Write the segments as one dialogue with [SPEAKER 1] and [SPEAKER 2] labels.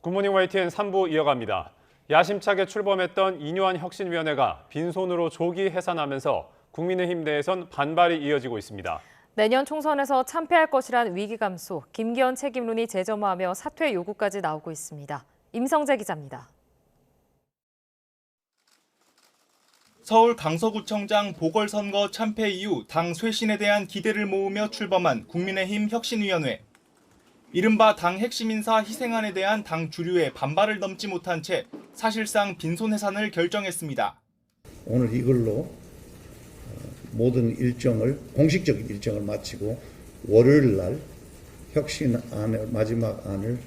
[SPEAKER 1] 굿모닝 YTN 3부 이어갑니다. 야심차게 출범했던 이뇨한 혁신위원회가 빈손으로 조기 해산하면서 국민의힘 내에선 반발이 이어지고 있습니다.
[SPEAKER 2] 내년 총선에서 참패할 것이란 위기 감소, 김기현 책임론이 재점화하며 사퇴 요구까지 나오고 있습니다. 임성재 기자입니다.
[SPEAKER 3] 서울 강서구청장 보궐선거 참패 이후 당 쇄신에 대한 기대를 모으며 출범한 국민의힘 혁신위원회. 이른바 당 핵심 인사 희생안에 대한 당 주류의 반발을 넘지 못한 채 사실상 빈손 해산을 결정했습니다.
[SPEAKER 4] 오늘 이걸로 모든 일정을 공식적인 일정을 마치고 월요일 날 혁신안을 마지막 안을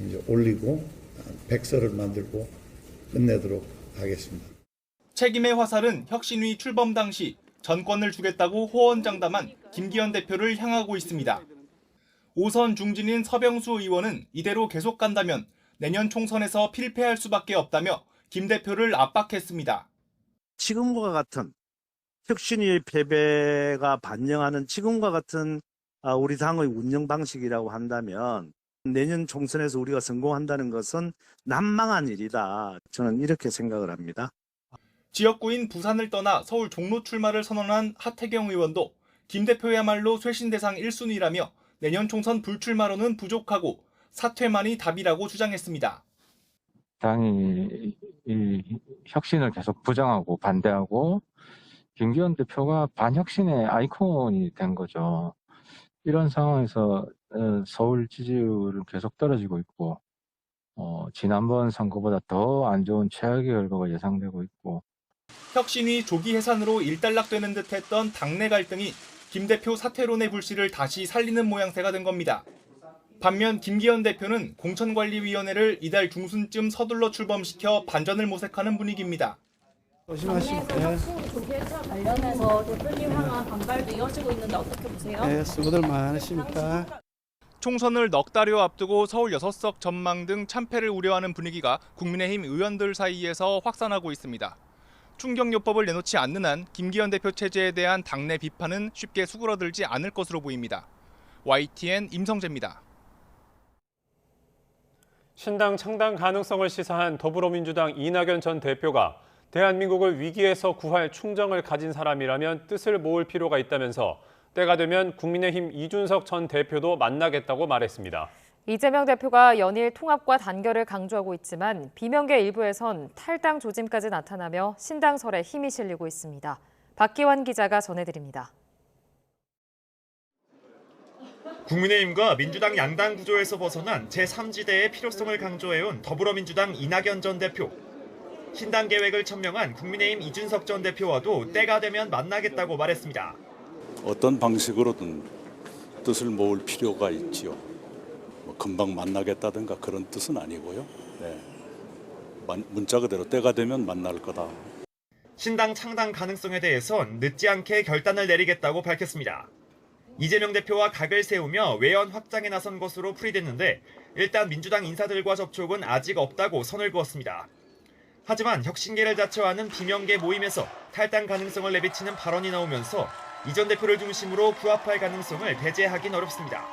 [SPEAKER 4] 이제 올리고 백서를 만들고 끝내도록 하겠습니다.
[SPEAKER 3] 책임의 화살은 혁신위 출범 당시 전권을 주겠다고 호언장담한 김기현 대표를 향하고 있습니다. 5선 중진인 서병수 의원은 이대로 계속 간다면 내년 총선에서 필패할 수밖에 없다며 김 대표를 압박했습니다.
[SPEAKER 5] 지금과 같은 혁신위의 패배가 반영하는 지금과 같은 우리 당의 운영 방식이라고 한다면 내년 총선에서 우리가 성공한다는 것은 난망한 일이다. 저는 이렇게 생각을 합니다.
[SPEAKER 3] 지역구인 부산을 떠나 서울 종로 출마를 선언한 하태경 의원도 김 대표야말로 쇄신 대상 1순위라며 내년 총선 불출마로는 부족하고 사퇴만이 답이라고 주장했습니다.
[SPEAKER 6] 당이 이 혁신을 계속 부정하고 반대하고 김기현 대표가 반혁신의 아이콘이 된 거죠. 이런 상황에서 서울 지지율은 계속 떨어지고 있고 지난번 선거보다 더 안 좋은 최악의 결과가 예상되고 있고
[SPEAKER 3] 혁신이 조기 해산으로 일단락되는 듯했던 당내 갈등이 김 대표 사퇴론의 불씨를 다시 살리는 모양새가 된 겁니다. 반면 김기현 대표는 공천관리위원회를 이달 중순쯤 서둘러 출범시켜 반전을 모색하는 분위기입니다.
[SPEAKER 7] 당내에서 혁신 조기 해산 관련해서 대표님 향한 반발도 이어지고 있는데 어떻게 보세요?
[SPEAKER 8] 네, 수고들 많으십니까?
[SPEAKER 3] 총선을 넉 달여 앞두고 서울 6석 전망 등 참패를 우려하는 분위기가 국민의힘 의원들 사이에서 확산하고 있습니다. 충격요법을 내놓지 않는 한 김기현 대표 체제에 대한 당내 비판은 쉽게 수그러들지 않을 것으로 보입니다. YTN 임성재입니다.
[SPEAKER 1] 신당 창당 가능성을 시사한 더불어민주당 이낙연 전 대표가 대한민국을 위기에서 구할 충정을 가진 사람이라면 뜻을 모을 필요가 있다면서 때가 되면 국민의힘 이준석 전 대표도 만나겠다고 말했습니다.
[SPEAKER 2] 이재명 대표가 연일 통합과 단결을 강조하고 있지만 비명계 일부에선 탈당 조짐까지 나타나며 신당설에 힘이 실리고 있습니다. 박기환 기자가 전해드립니다.
[SPEAKER 9] 국민의힘과 민주당 양당 구조에서 벗어난 제3지대의 필요성을 강조해온 더불어민주당 이낙연 전 대표. 신당 계획을 천명한 국민의힘 이준석 전 대표와도 때가 되면 만나겠다고 말했습니다.
[SPEAKER 10] 어떤 방식으로든 뜻을 모을 필요가 있지요. 금방 만나겠다든가 그런 뜻은 아니고요. 네. 문자 그대로 때가 되면 만날 거다.
[SPEAKER 9] 신당 창당 가능성에 대해선 늦지 않게 결단을 내리겠다고 밝혔습니다. 이재명 대표와 각을 세우며 외연 확장에 나선 것으로 풀이됐는데 일단 민주당 인사들과 접촉은 아직 없다고 선을 그었습니다. 하지만 혁신계를 자처하는 비명계 모임에서 탈당 가능성을 내비치는 발언이 나오면서 이 전 대표를 중심으로 부합할 가능성을 배제하긴 어렵습니다.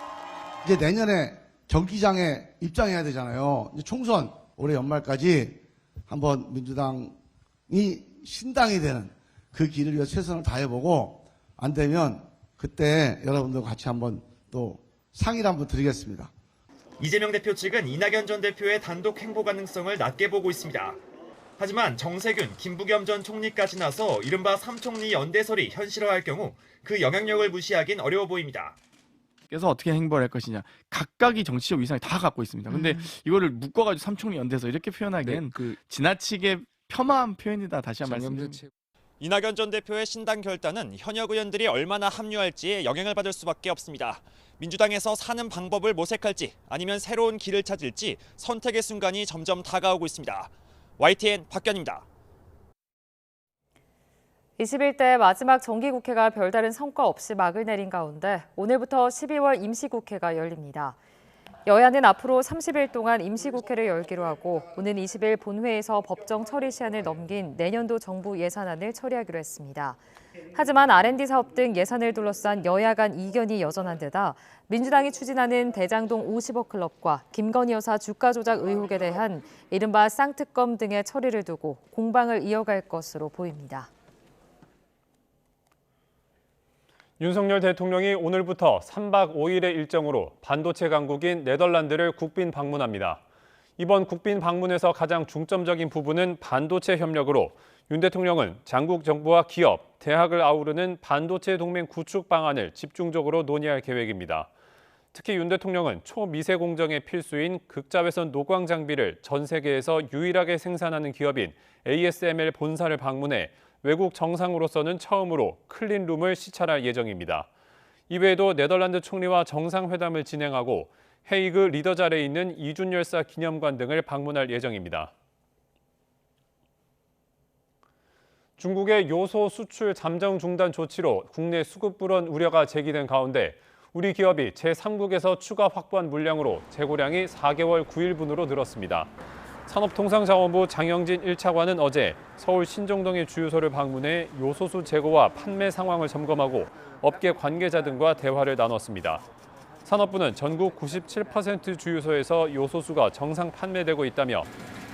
[SPEAKER 8] 이제 내년에 정기장에 입장해야 되잖아요. 이제 총선 올해 연말까지 한번 민주당이 신당이 되는 그 길을 위해 최선을 다해보고 안 되면 그때 여러분들과 같이 한번 또 상의를 한번 드리겠습니다.
[SPEAKER 9] 이재명 대표 측은 이낙연 전 대표의 단독 행보 가능성을 낮게 보고 있습니다. 하지만 정세균, 김부겸 전 총리까지 나서 이른바 3총리 연대설이 현실화할 경우 그 영향력을 무시하긴 어려워 보입니다.
[SPEAKER 11] 그래서 어떻게 행보를 할 것이냐. 각각이 정치적 위상이 다 갖고 있습니다. 근데 이거를 묶어가지고 삼총리 연대서 이렇게 표현하기엔 지나치게 폄하한 표현이다. 다시 한 번 말씀드립니다.
[SPEAKER 9] 이낙연 전 대표의 신당 결단은 현역 의원들이 얼마나 합류할지에 영향을 받을 수밖에 없습니다. 민주당에서 사는 방법을 모색할지 아니면 새로운 길을 찾을지 선택의 순간이 점점 다가오고 있습니다. YTN 박견입니다.
[SPEAKER 2] 21대 마지막 정기국회가 별다른 성과 없이 막을 내린 가운데 오늘부터 12월 임시국회가 열립니다. 여야는 앞으로 30일 동안 임시국회를 열기로 하고 오는 20일 본회의에서 법정 처리 시한을 넘긴 내년도 정부 예산안을 처리하기로 했습니다. 하지만 R&D 사업 등 예산을 둘러싼 여야 간 이견이 여전한 데다 민주당이 추진하는 대장동 50억 클럽과 김건희 여사 주가 조작 의혹에 대한 이른바 쌍특검 등의 처리를 두고 공방을 이어갈 것으로 보입니다.
[SPEAKER 1] 윤석열 대통령이 오늘부터 3박 5일의 일정으로 반도체 강국인 네덜란드를 국빈 방문합니다. 이번 국빈 방문에서 가장 중점적인 부분은 반도체 협력으로 윤 대통령은 장국 정부와 기업, 대학을 아우르는 반도체 동맹 구축 방안을 집중적으로 논의할 계획입니다. 특히 윤 대통령은 초미세 공정의 필수인 극자외선 노광 장비를 전 세계에서 유일하게 생산하는 기업인 ASML 본사를 방문해 외국 정상으로서는 처음으로 클린룸을 시찰할 예정입니다. 이외에도 네덜란드 총리와 정상회담을 진행하고 헤이그 리더잘에 있는 이준 열사 기념관 등을 방문할 예정입니다. 중국의 요소 수출 잠정 중단 조치로 국내 수급 불안 우려가 제기된 가운데 우리 기업이 제3국에서 추가 확보한 물량으로 재고량이 4개월 9일분으로 늘었습니다. 산업통상자원부 장영진 1차관은 어제 서울 신정동의 주유소를 방문해 요소수 재고와 판매 상황을 점검하고 업계 관계자 등과 대화를 나눴습니다. 산업부는 전국 97% 주유소에서 요소수가 정상 판매되고 있다며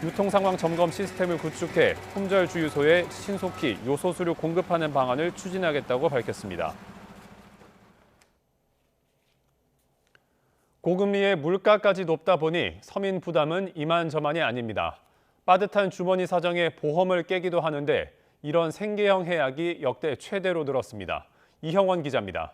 [SPEAKER 1] 유통 상황 점검 시스템을 구축해 품절 주유소에 신속히 요소수를 공급하는 방안을 추진하겠다고 밝혔습니다. 고금리에 물가까지 높다 보니 서민 부담은 이만저만이 아닙니다. 빠듯한 주머니 사정에 보험을 깨기도 하는데 이런 생계형 해약이 역대 최대로 늘었습니다. 이형원 기자입니다.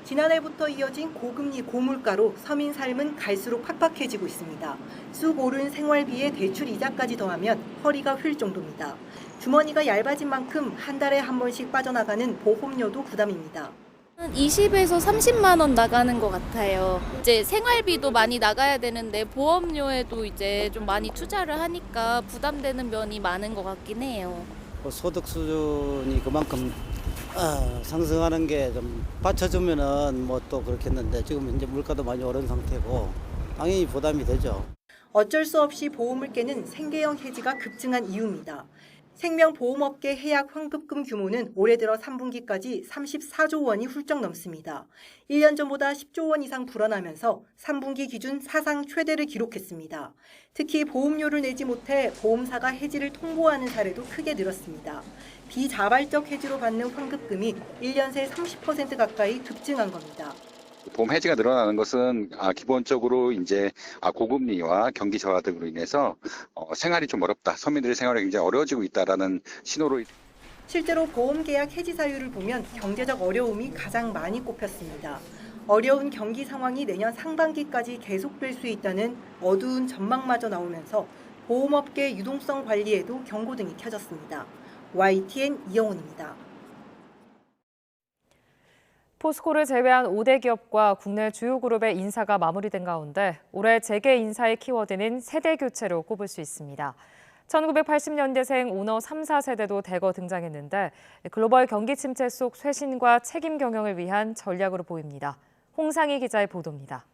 [SPEAKER 12] 지난해부터 이어진 고금리 고물가로 서민 삶은 갈수록 팍팍해지고 있습니다. 쑥 오른 생활비에 대출 이자까지 더하면 허리가 휠 정도입니다. 주머니가 얇아진 만큼 한 달에 한 번씩 빠져나가는 보험료도 부담입니다.
[SPEAKER 7] 한 20에서 30만 원 나가는 것 같아요. 이제 생활비도 많이 나가야 되는데 보험료에도 이제 좀 많이 투자를 하니까 부담되는 면이 많은 것 같긴 해요.
[SPEAKER 13] 소득 수준이 그만큼 상승하는 게 좀 받쳐주면은 뭐 또 그렇겠는데 지금 이제 물가도 많이 오른 상태고 당연히 부담이 되죠.
[SPEAKER 12] 어쩔 수 없이 보험을 깨는 생계형 해지가 급증한 이유입니다. 생명보험업계 해약 환급금 규모는 올해 들어 3분기까지 34조 원이 훌쩍 넘습니다. 1년 전보다 10조 원 이상 불어나면서 3분기 기준 사상 최대를 기록했습니다. 특히 보험료를 내지 못해 보험사가 해지를 통보하는 사례도 크게 늘었습니다. 비자발적 해지로 받는 환급금이 1년 새 30% 가까이 급증한 겁니다.
[SPEAKER 14] 보험 해지가 늘어나는 것은 기본적으로 이제 고금리와 경기 저하 등으로 인해서 생활이 좀 어렵다. 서민들의 생활이 굉장히 어려워지고 있다라는 신호로.
[SPEAKER 12] 실제로 보험 계약 해지 사유를 보면 경제적 어려움이 가장 많이 꼽혔습니다. 어려운 경기 상황이 내년 상반기까지 계속될 수 있다는 어두운 전망마저 나오면서 보험업계 유동성 관리에도 경고등이 켜졌습니다. YTN 이영훈입니다.
[SPEAKER 2] 포스코를 제외한 5대 기업과 국내 주요 그룹의 인사가 마무리된 가운데 올해 재계 인사의 키워드는 세대 교체로 꼽을 수 있습니다. 1980년대생 오너 3, 4세대도 대거 등장했는데 글로벌 경기 침체 속 쇄신과 책임 경영을 위한 전략으로 보입니다. 홍상희 기자의 보도입니다.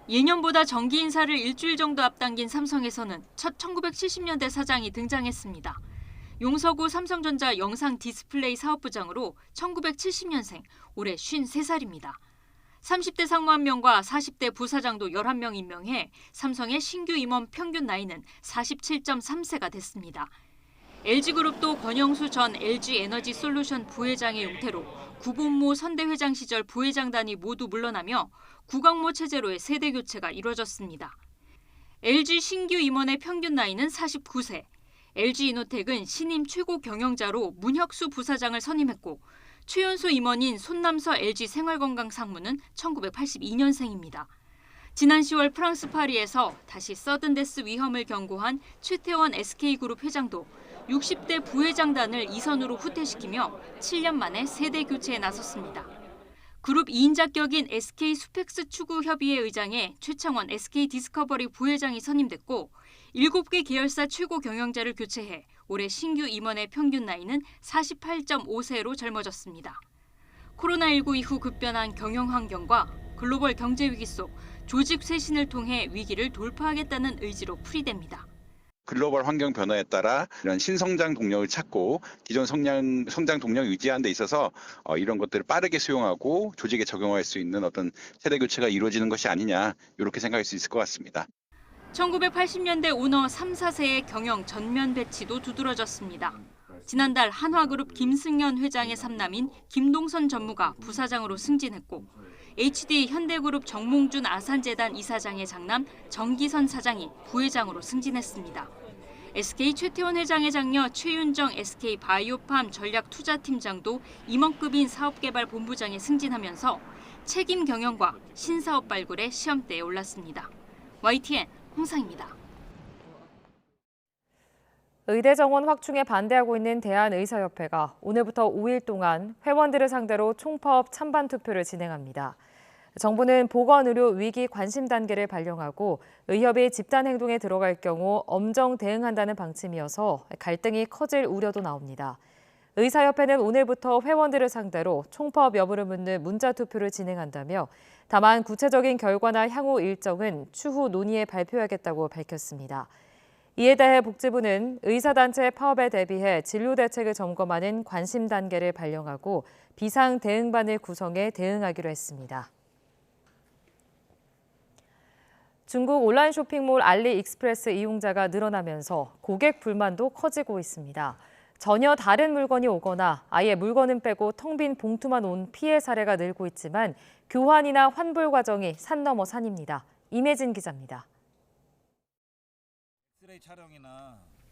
[SPEAKER 15] 예년보다 정기 인사를 일주일 정도 앞당긴 삼성에서는 첫 1970년대 사장이 등장했습니다. 용서구 삼성전자 영상 디스플레이 사업부장으로 1970년생, 올해 53살입니다. 30대 상무 1명과 40대 부사장도 11명 임명해 삼성의 신규 임원 평균 나이는 47.3세가 됐습니다. LG그룹도 권영수 전 LG에너지솔루션 부회장의 용태로 구본모 선대회장 시절 부회장단이 모두 물러나며 구광모 체제로의 세대 교체가 이뤄졌습니다. LG 신규 임원의 평균 나이는 49세, LG이노텍은 신임 최고 경영자로 문혁수 부사장을 선임했고 최연소 임원인 손남서 LG생활건강 상무는 1982년생입니다. 지난 10월 프랑스 파리에서 다시 서든데스 위험을 경고한 최태원 SK그룹 회장도 60대 부회장단을 2선으로 후퇴시키며 7년 만에 세대 교체에 나섰습니다. 그룹 2인 자격인 SK 수펙스 추구협의회 의장에 최창원 SK디스커버리 부회장이 선임됐고 7개 계열사 최고 경영자를 교체해 올해 신규 임원의 평균 나이는 48.5세로 젊어졌습니다. 코로나19 이후 급변한 경영 환경과 글로벌 경제 위기 속 조직 쇄신을 통해 위기를 돌파하겠다는 의지로 풀이됩니다.
[SPEAKER 14] 글로벌 환경 변화에 따라 이런 신성장 동력을 찾고 기존 성장 동력 유지하는 데 있어서 이런 것들을 빠르게 수용하고 조직에 적용할 수 있는 어떤 세대 교체가 이루어지는 것이 아니냐 이렇게 생각할 수 있을 것 같습니다.
[SPEAKER 15] 1980년대 오너 3, 4세의 경영 전면 배치도 두드러졌습니다. 지난달 한화그룹 김승현 회장의 삼남인 김동선 전무가 부사장으로 승진했고 HD 현대그룹 정몽준 아산재단 이사장의 장남 정기선 사장이 부회장으로 승진했습니다. SK 최태원 회장의 장녀 최윤정 SK 바이오팜 전략투자팀장도 임원급인 사업개발본부장에 승진하면서 책임 경영과 신사업 발굴의 시험대에 올랐습니다. YTN 홍상입니다.
[SPEAKER 2] 의대 정원 확충에 반대하고 있는 대한의사협회가 오늘부터 5일 동안 회원들을 상대로 총파업 찬반 투표를 진행합니다. 정부는 보건의료 위기 관심 단계를 발령하고 의협이 집단 행동에 들어갈 경우 엄정 대응한다는 방침이어서 갈등이 커질 우려도 나옵니다. 의사협회는 오늘부터 회원들을 상대로 총파업 여부를 묻는 문자 투표를 진행한다며 다만 구체적인 결과나 향후 일정은 추후 논의에 발표하겠다고 밝혔습니다. 이에 대해 복지부는 의사단체 파업에 대비해 진료 대책을 점검하는 관심 단계를 발령하고 비상 대응반을 구성해 대응하기로 했습니다. 중국 온라인 쇼핑몰 알리익스프레스 이용자가 늘어나면서 고객 불만도 커지고 있습니다. 전혀 다른 물건이 오거나 아예 물건은 빼고 텅 빈 봉투만 온 피해 사례가 늘고 있지만 교환이나 환불 과정이 산 넘어 산입니다. 임혜진 기자입니다.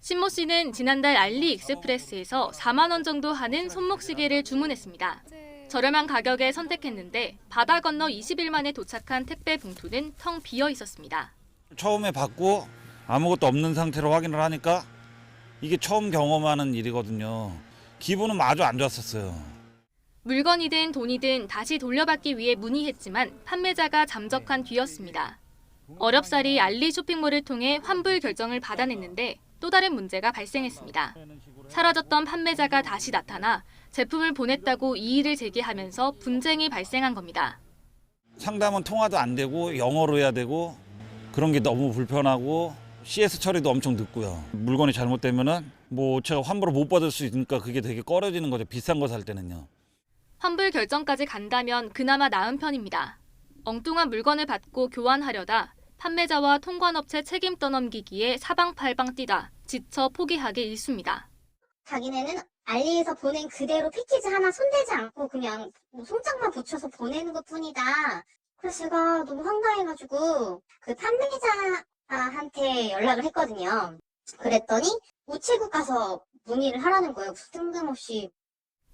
[SPEAKER 16] 신모 씨는 지난달 알리익스프레스에서 4만 원 정도 하는 손목시계를 주문했습니다. 저렴한 가격에 선택했는데 바다 건너 20일 만에 도착한 택배 봉투는 텅 비어 있었습니다.
[SPEAKER 17] 처음에 받고 아무것도 없는 상태로 확인을 하니까 이게 처음 경험하는 일이거든요. 기분은 아주 안 좋았었어요.
[SPEAKER 16] 물건이든 돈이든 다시 돌려받기 위해 문의했지만 판매자가 잠적한 뒤였습니다. 어렵사리 알리 쇼핑몰을 통해 환불 결정을 받아냈는데 또 다른 문제가 발생했습니다. 사라졌던 판매자가 다시 나타나 제품을 보냈다고 이의를 제기하면서 분쟁이 발생한 겁니다.
[SPEAKER 17] 상담은 통화도 안 되고 영어로 해야 되고 그런 게 너무 불편하고 CS 처리도 엄청 늦고요. 물건이 잘못되면은 제가 환불을 못 받을 수 있으니까 그게 되게 꺼려지는 거죠. 비싼 거 살 때는요.
[SPEAKER 16] 환불 결정까지 간다면 그나마 나은 편입니다. 엉뚱한 물건을 받고 교환하려다 판매자와 통관업체 책임 떠넘기기에 사방팔방 뛰다 지쳐 포기하기 일쑤입니다.
[SPEAKER 18] 자기네는 알리에서 보낸 그대로 패키지 하나 손대지 않고 그냥 송장만 붙여서 보내는 것뿐이다. 그래서 제가 너무 황당해가지고 그 판매자한테 연락을 했거든요. 그랬더니 우체국 가서 문의를 하라는 거예요. 뜬금없이.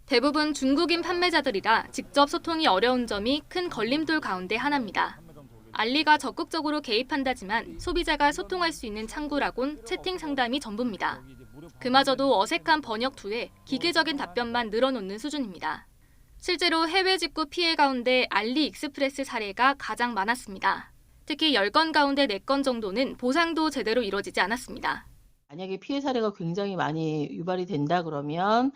[SPEAKER 16] 대부분 중국인 판매자들이라 직접 소통이 어려운 점이 큰 걸림돌 가운데 하나입니다. 알리가 적극적으로 개입한다지만 소비자가 소통할 수 있는 창구라곤 채팅 상담이 전부입니다. 그마저도 어색한 번역 투에 기계적인 답변만 늘어놓는 수준입니다. 실제로 해외 직구 피해 가운데 알리익스프레스 사례가 가장 많았습니다. 특히 10건 가운데 4건 정도는 보상도 제대로 이루어지지 않았습니다.
[SPEAKER 19] 만약에 피해 사례가 굉장히 많이 유발이 된다 그러면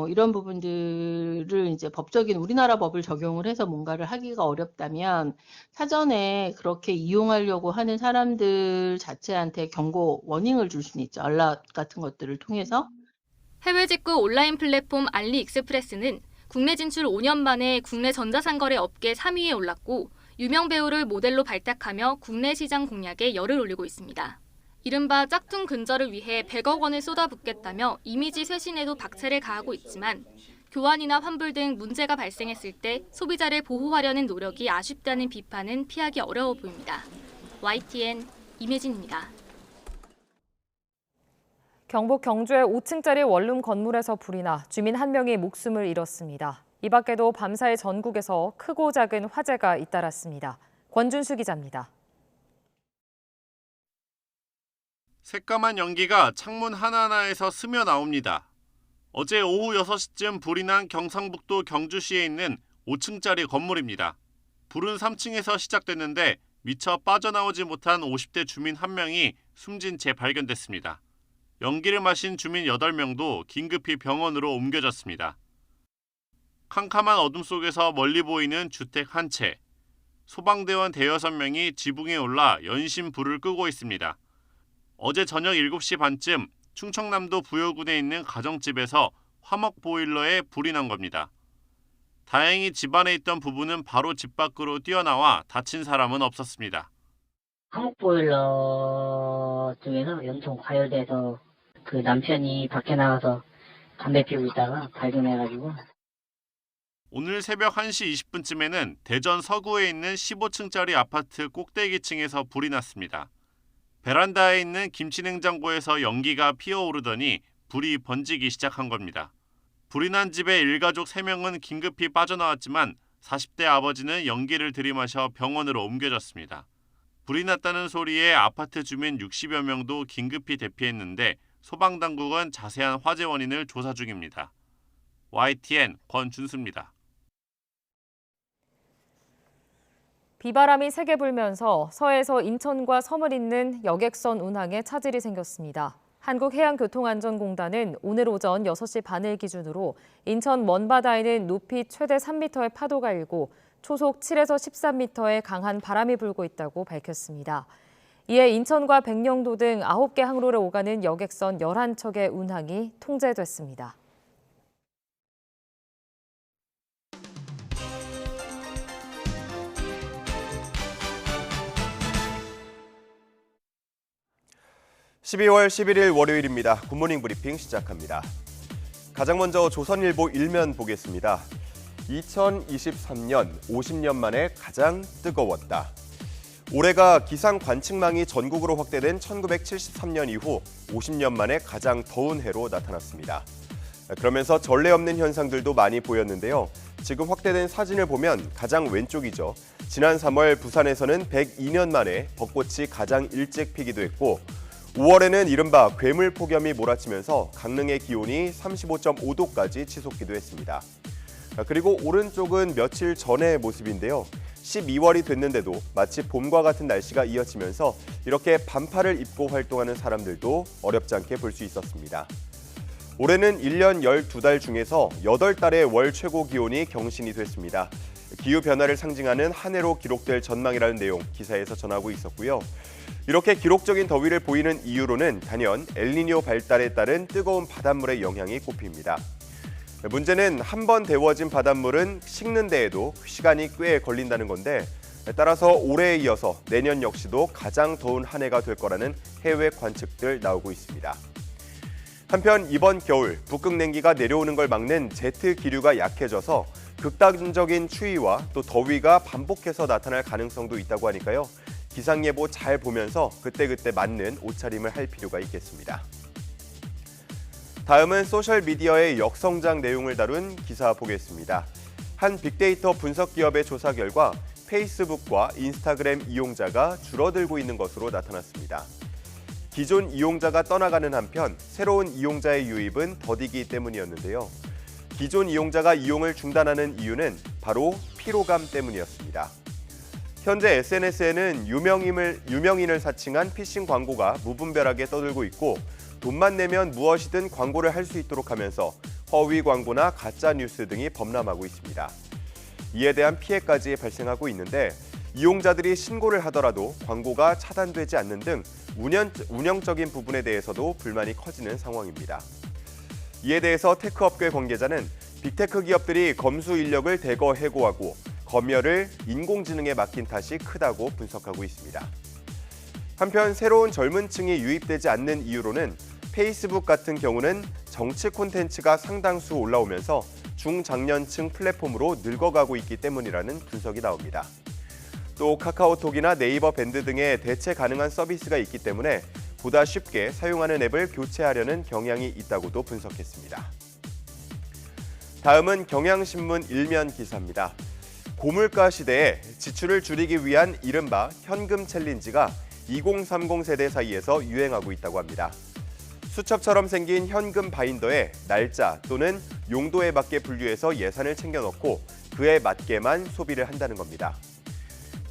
[SPEAKER 19] 이런 부분들을 이제 법적인 우리나라 법을 적용을 해서 뭔가를 하기가 어렵다면 사전에 그렇게 이용하려고 하는 사람들 자체한테 경고 워닝을 줄 수는 있죠. 알람 같은 것들을 통해서.
[SPEAKER 16] 해외 직구 온라인 플랫폼 알리익스프레스는 국내 진출 5년 만에 국내 전자상거래 업계 3위에 올랐고 유명 배우를 모델로 발탁하며 국내 시장 공략에 열을 올리고 있습니다. 이른바 짝퉁 근절을 위해 100억 원을 쏟아붓겠다며 이미지 쇄신에도 박차를 가하고 있지만 교환이나 환불 등 문제가 발생했을 때 소비자를 보호하려는 노력이 아쉽다는 비판은 피하기 어려워 보입니다. YTN 임혜진입니다.
[SPEAKER 2] 경북 경주의 5층짜리 원룸 건물에서 불이 나 주민 1명이 목숨을 잃었습니다. 이 밖에도 밤사이 전국에서 크고 작은 화재가 잇따랐습니다. 권준수 기자입니다.
[SPEAKER 20] 새까만 연기가 창문 하나하나에서 스며 나옵니다. 어제 오후 6시쯤 불이 난 경상북도 경주시에 있는 5층짜리 건물입니다. 불은 3층에서 시작됐는데 미처 빠져나오지 못한 50대 주민 1명이 숨진 채 발견됐습니다. 연기를 마신 주민 8명도 긴급히 병원으로 옮겨졌습니다. 캄캄한 어둠 속에서 멀리 보이는 주택 한 채. 소방대원 6명이 지붕에 올라 연신 불을 끄고 있습니다. 어제 저녁 7시 반쯤 충청남도 부여군에 있는 가정집에서 화목 보일러에 불이 난 겁니다. 다행히 집 안에 있던 부부는 바로 집 밖으로 뛰어나와 다친 사람은 없었습니다.
[SPEAKER 21] 화목보일러 쪽에서 엄청 과열돼서 그 남편이 밖에 나가서 담배 피우고 있다가 발견해가지고.
[SPEAKER 20] 오늘 새벽 1시 20분쯤에는 대전 서구에 있는 15층짜리 아파트 꼭대기층에서 불이 났습니다. 베란다에 있는 김치냉장고에서 연기가 피어오르더니 불이 번지기 시작한 겁니다. 불이 난 집의 일가족 3명은 긴급히 빠져나왔지만 40대 아버지는 연기를 들이마셔 병원으로 옮겨졌습니다. 불이 났다는 소리에 아파트 주민 60여 명도 긴급히 대피했는데 소방당국은 자세한 화재 원인을 조사 중입니다. YTN 권준수입니다.
[SPEAKER 2] 비바람이 세게 불면서 서해에서 인천과 섬을 잇는 여객선 운항에 차질이 생겼습니다. 한국해양교통안전공단은 오늘 오전 6시 반을 기준으로 인천 먼바다에는 높이 최대 3m의 파도가 일고 초속 7에서 13m의 강한 바람이 불고 있다고 밝혔습니다. 이에 인천과 백령도 등 9개 항로를 오가는 여객선 11척의 운항이 통제됐습니다.
[SPEAKER 22] (12월 11일) 월요일입니다. 굿모닝 브리핑 시작합니다. 가장 먼저 조선일보 일면 보겠습니다. 2023년 50년 만에 가장 뜨거웠다. 올해가 기상 관측망이 전국으로 확대된 1973년 이후 50년 만에 가장 더운 해로 나타났습니다. 그러면서 전례 없는 현상들도 많이 보였는데요. 지금 확대된 사진을 보면 가장 왼쪽이죠. 지난 3월 부산에서는 102년 만에 벚꽃이 가장 일찍 피기도 했고 5월에는 이른바 괴물폭염이 몰아치면서 강릉의 기온이 35.5도까지 치솟기도 했습니다. 그리고 오른쪽은 며칠 전의 모습인데요. 12월이 됐는데도 마치 봄과 같은 날씨가 이어지면서 이렇게 반팔을 입고 활동하는 사람들도 어렵지 않게 볼 수 있었습니다. 올해는 1년 12달 중에서 8달의 월 최고 기온이 경신이 됐습니다. 기후변화를 상징하는 한 해로 기록될 전망이라는 내용 기사에서 전하고 있었고요. 이렇게 기록적인 더위를 보이는 이유로는 단연 엘니뇨 발달에 따른 뜨거운 바닷물의 영향이 꼽힙니다. 문제는 한 번 데워진 바닷물은 식는 데에도 시간이 꽤 걸린다는 건데 따라서 올해에 이어서 내년 역시도 가장 더운 한 해가 될 거라는 해외 관측들 나오고 있습니다. 한편 이번 겨울 북극 냉기가 내려오는 걸 막는 제트 기류가 약해져서 극단적인 추위와 또 더위가 반복해서 나타날 가능성도 있다고 하니까요. 기상예보 잘 보면서 그때그때 맞는 옷차림을 할 필요가 있겠습니다. 다음은 소셜미디어의 역성장 내용을 다룬 기사 보겠습니다. 한 빅데이터 분석 기업의 조사 결과 페이스북과 인스타그램 이용자가 줄어들고 있는 것으로 나타났습니다. 기존 이용자가 떠나가는 한편 새로운 이용자의 유입은 더디기 때문이었는데요. 기존 이용자가 이용을 중단하는 이유는 바로 피로감 때문이었습니다. 현재 SNS에는 유명인을 사칭한 피싱 광고가 무분별하게 떠들고 있고 돈만 내면 무엇이든 광고를 할 수 있도록 하면서 허위 광고나 가짜 뉴스 등이 범람하고 있습니다. 이에 대한 피해까지 발생하고 있는데 이용자들이 신고를 하더라도 광고가 차단되지 않는 등 운영적인 부분에 대해서도 불만이 커지는 상황입니다. 이에 대해서 테크업계 관계자는 빅테크 기업들이 검수 인력을 대거 해고하고 검열을 인공지능에 맡긴 탓이 크다고 분석하고 있습니다. 한편 새로운 젊은 층이 유입되지 않는 이유로는 페이스북 같은 경우는 정치 콘텐츠가 상당수 올라오면서 중장년층 플랫폼으로 늙어가고 있기 때문이라는 분석이 나옵니다. 또 카카오톡이나 네이버 밴드 등의 대체 가능한 서비스가 있기 때문에 보다 쉽게 사용하는 앱을 교체하려는 경향이 있다고도 분석했습니다. 다음은 경향신문 일면 기사입니다. 고물가 시대에 지출을 줄이기 위한 이른바 현금 챌린지가 2030 세대 사이에서 유행하고 있다고 합니다. 수첩처럼 생긴 현금 바인더에 날짜 또는 용도에 맞게 분류해서 예산을 챙겨 넣고 그에 맞게만 소비를 한다는 겁니다.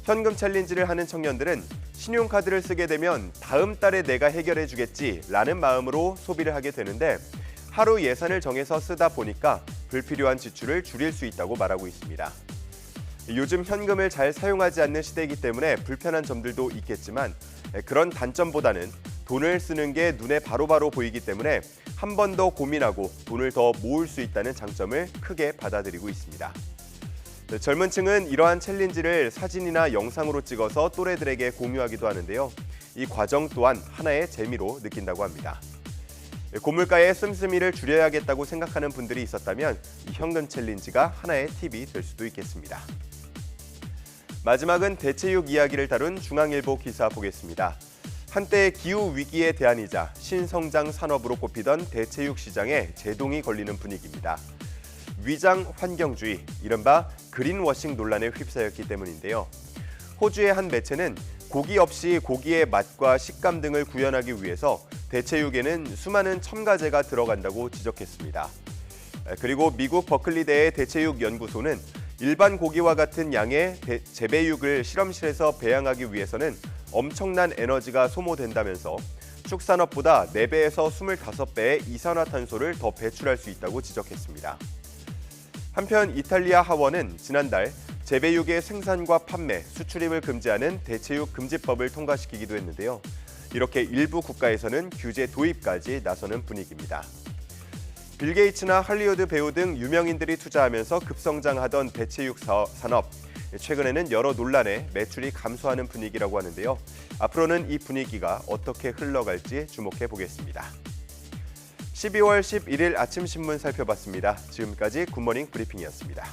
[SPEAKER 22] 현금 챌린지를 하는 청년들은 신용카드를 쓰게 되면 다음 달에 내가 해결해 주겠지라는 마음으로 소비를 하게 되는데 하루 예산을 정해서 쓰다 보니까 불필요한 지출을 줄일 수 있다고 말하고 있습니다. 요즘 현금을 잘 사용하지 않는 시대이기 때문에 불편한 점들도 있겠지만 그런 단점보다는 돈을 쓰는 게 눈에 바로바로 보이기 때문에 한 번 더 고민하고 돈을 더 모을 수 있다는 장점을 크게 받아들이고 있습니다. 젊은 층은 이러한 챌린지를 사진이나 영상으로 찍어서 또래들에게 공유하기도 하는데요. 이 과정 또한 하나의 재미로 느낀다고 합니다. 고물가의 씀씀이를 줄여야겠다고 생각하는 분들이 있었다면 이 현금 챌린지가 하나의 팁이 될 수도 있겠습니다. 마지막은 대체육 이야기를 다룬 중앙일보 기사 보겠습니다. 한때 기후 위기의 대안이자 신성장 산업으로 꼽히던 대체육 시장에 제동이 걸리는 분위기입니다. 위장 환경주의, 이른바 그린워싱 논란에 휩싸였기 때문인데요. 호주의 한 매체는 고기 없이 고기의 맛과 식감 등을 구현하기 위해서 대체육에는 수많은 첨가제가 들어간다고 지적했습니다. 그리고 미국 버클리대의 대체육 연구소는 일반 고기와 같은 양의 재배육을 실험실에서 배양하기 위해서는 엄청난 에너지가 소모된다면서 축산업보다 4배에서 25배의 이산화탄소를 더 배출할 수 있다고 지적했습니다. 한편 이탈리아 하원은 지난달 재배육의 생산과 판매, 수출입을 금지하는 대체육 금지법을 통과시키기도 했는데요. 이렇게 일부 국가에서는 규제 도입까지 나서는 분위기입니다. 빌 게이츠나 할리우드 배우 등 유명인들이 투자하면서 급성장하던 대체육 산업, 최근에는 여러 논란에 매출이 감소하는 분위기라고 하는데요. 앞으로는 이 분위기가 어떻게 흘러갈지 주목해 보겠습니다. 12월 11일 아침 신문 살펴봤습니다. 지금까지 굿모닝 브리핑이었습니다.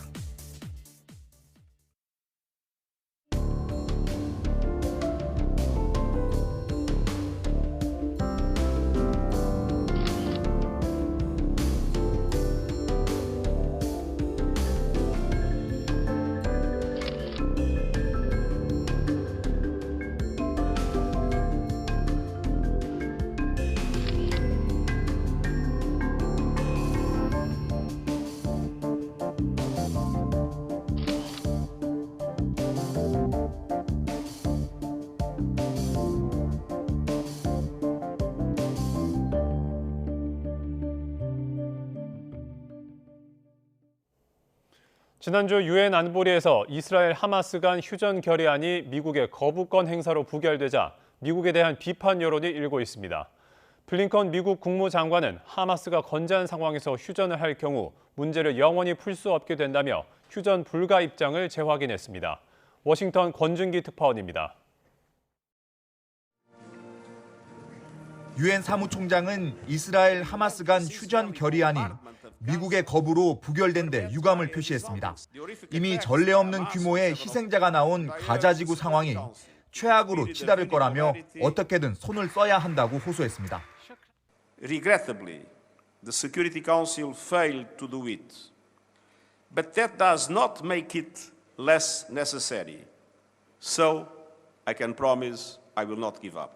[SPEAKER 1] 지난주 유엔 안보리에서 이스라엘 하마스 간 휴전 결의안이 미국의 거부권 행사로 부결되자 미국에 대한 비판 여론이 일고 있습니다. 블링컨 미국 국무장관은 하마스가 건재한 상황에서 휴전을 할 경우 문제를 영원히 풀 수 없게 된다며 휴전 불가 입장을 재확인했습니다. 워싱턴 권준기 특파원입니다.
[SPEAKER 4] 유엔 사무총장은 이스라엘 하마스 간 휴전 결의안이 미국의 거부로 부결된 데 유감을 표시했습니다. 이미 전례 없는 규모의 희생자가 나온 가자지구 상황이 최악으로 치달을 거라며 어떻게든 손을 써야 한다고 호소했습니다.
[SPEAKER 5] Regrettably, the Security Council failed to do it. But that does not make it less necessary. So, I can promise I will not give up.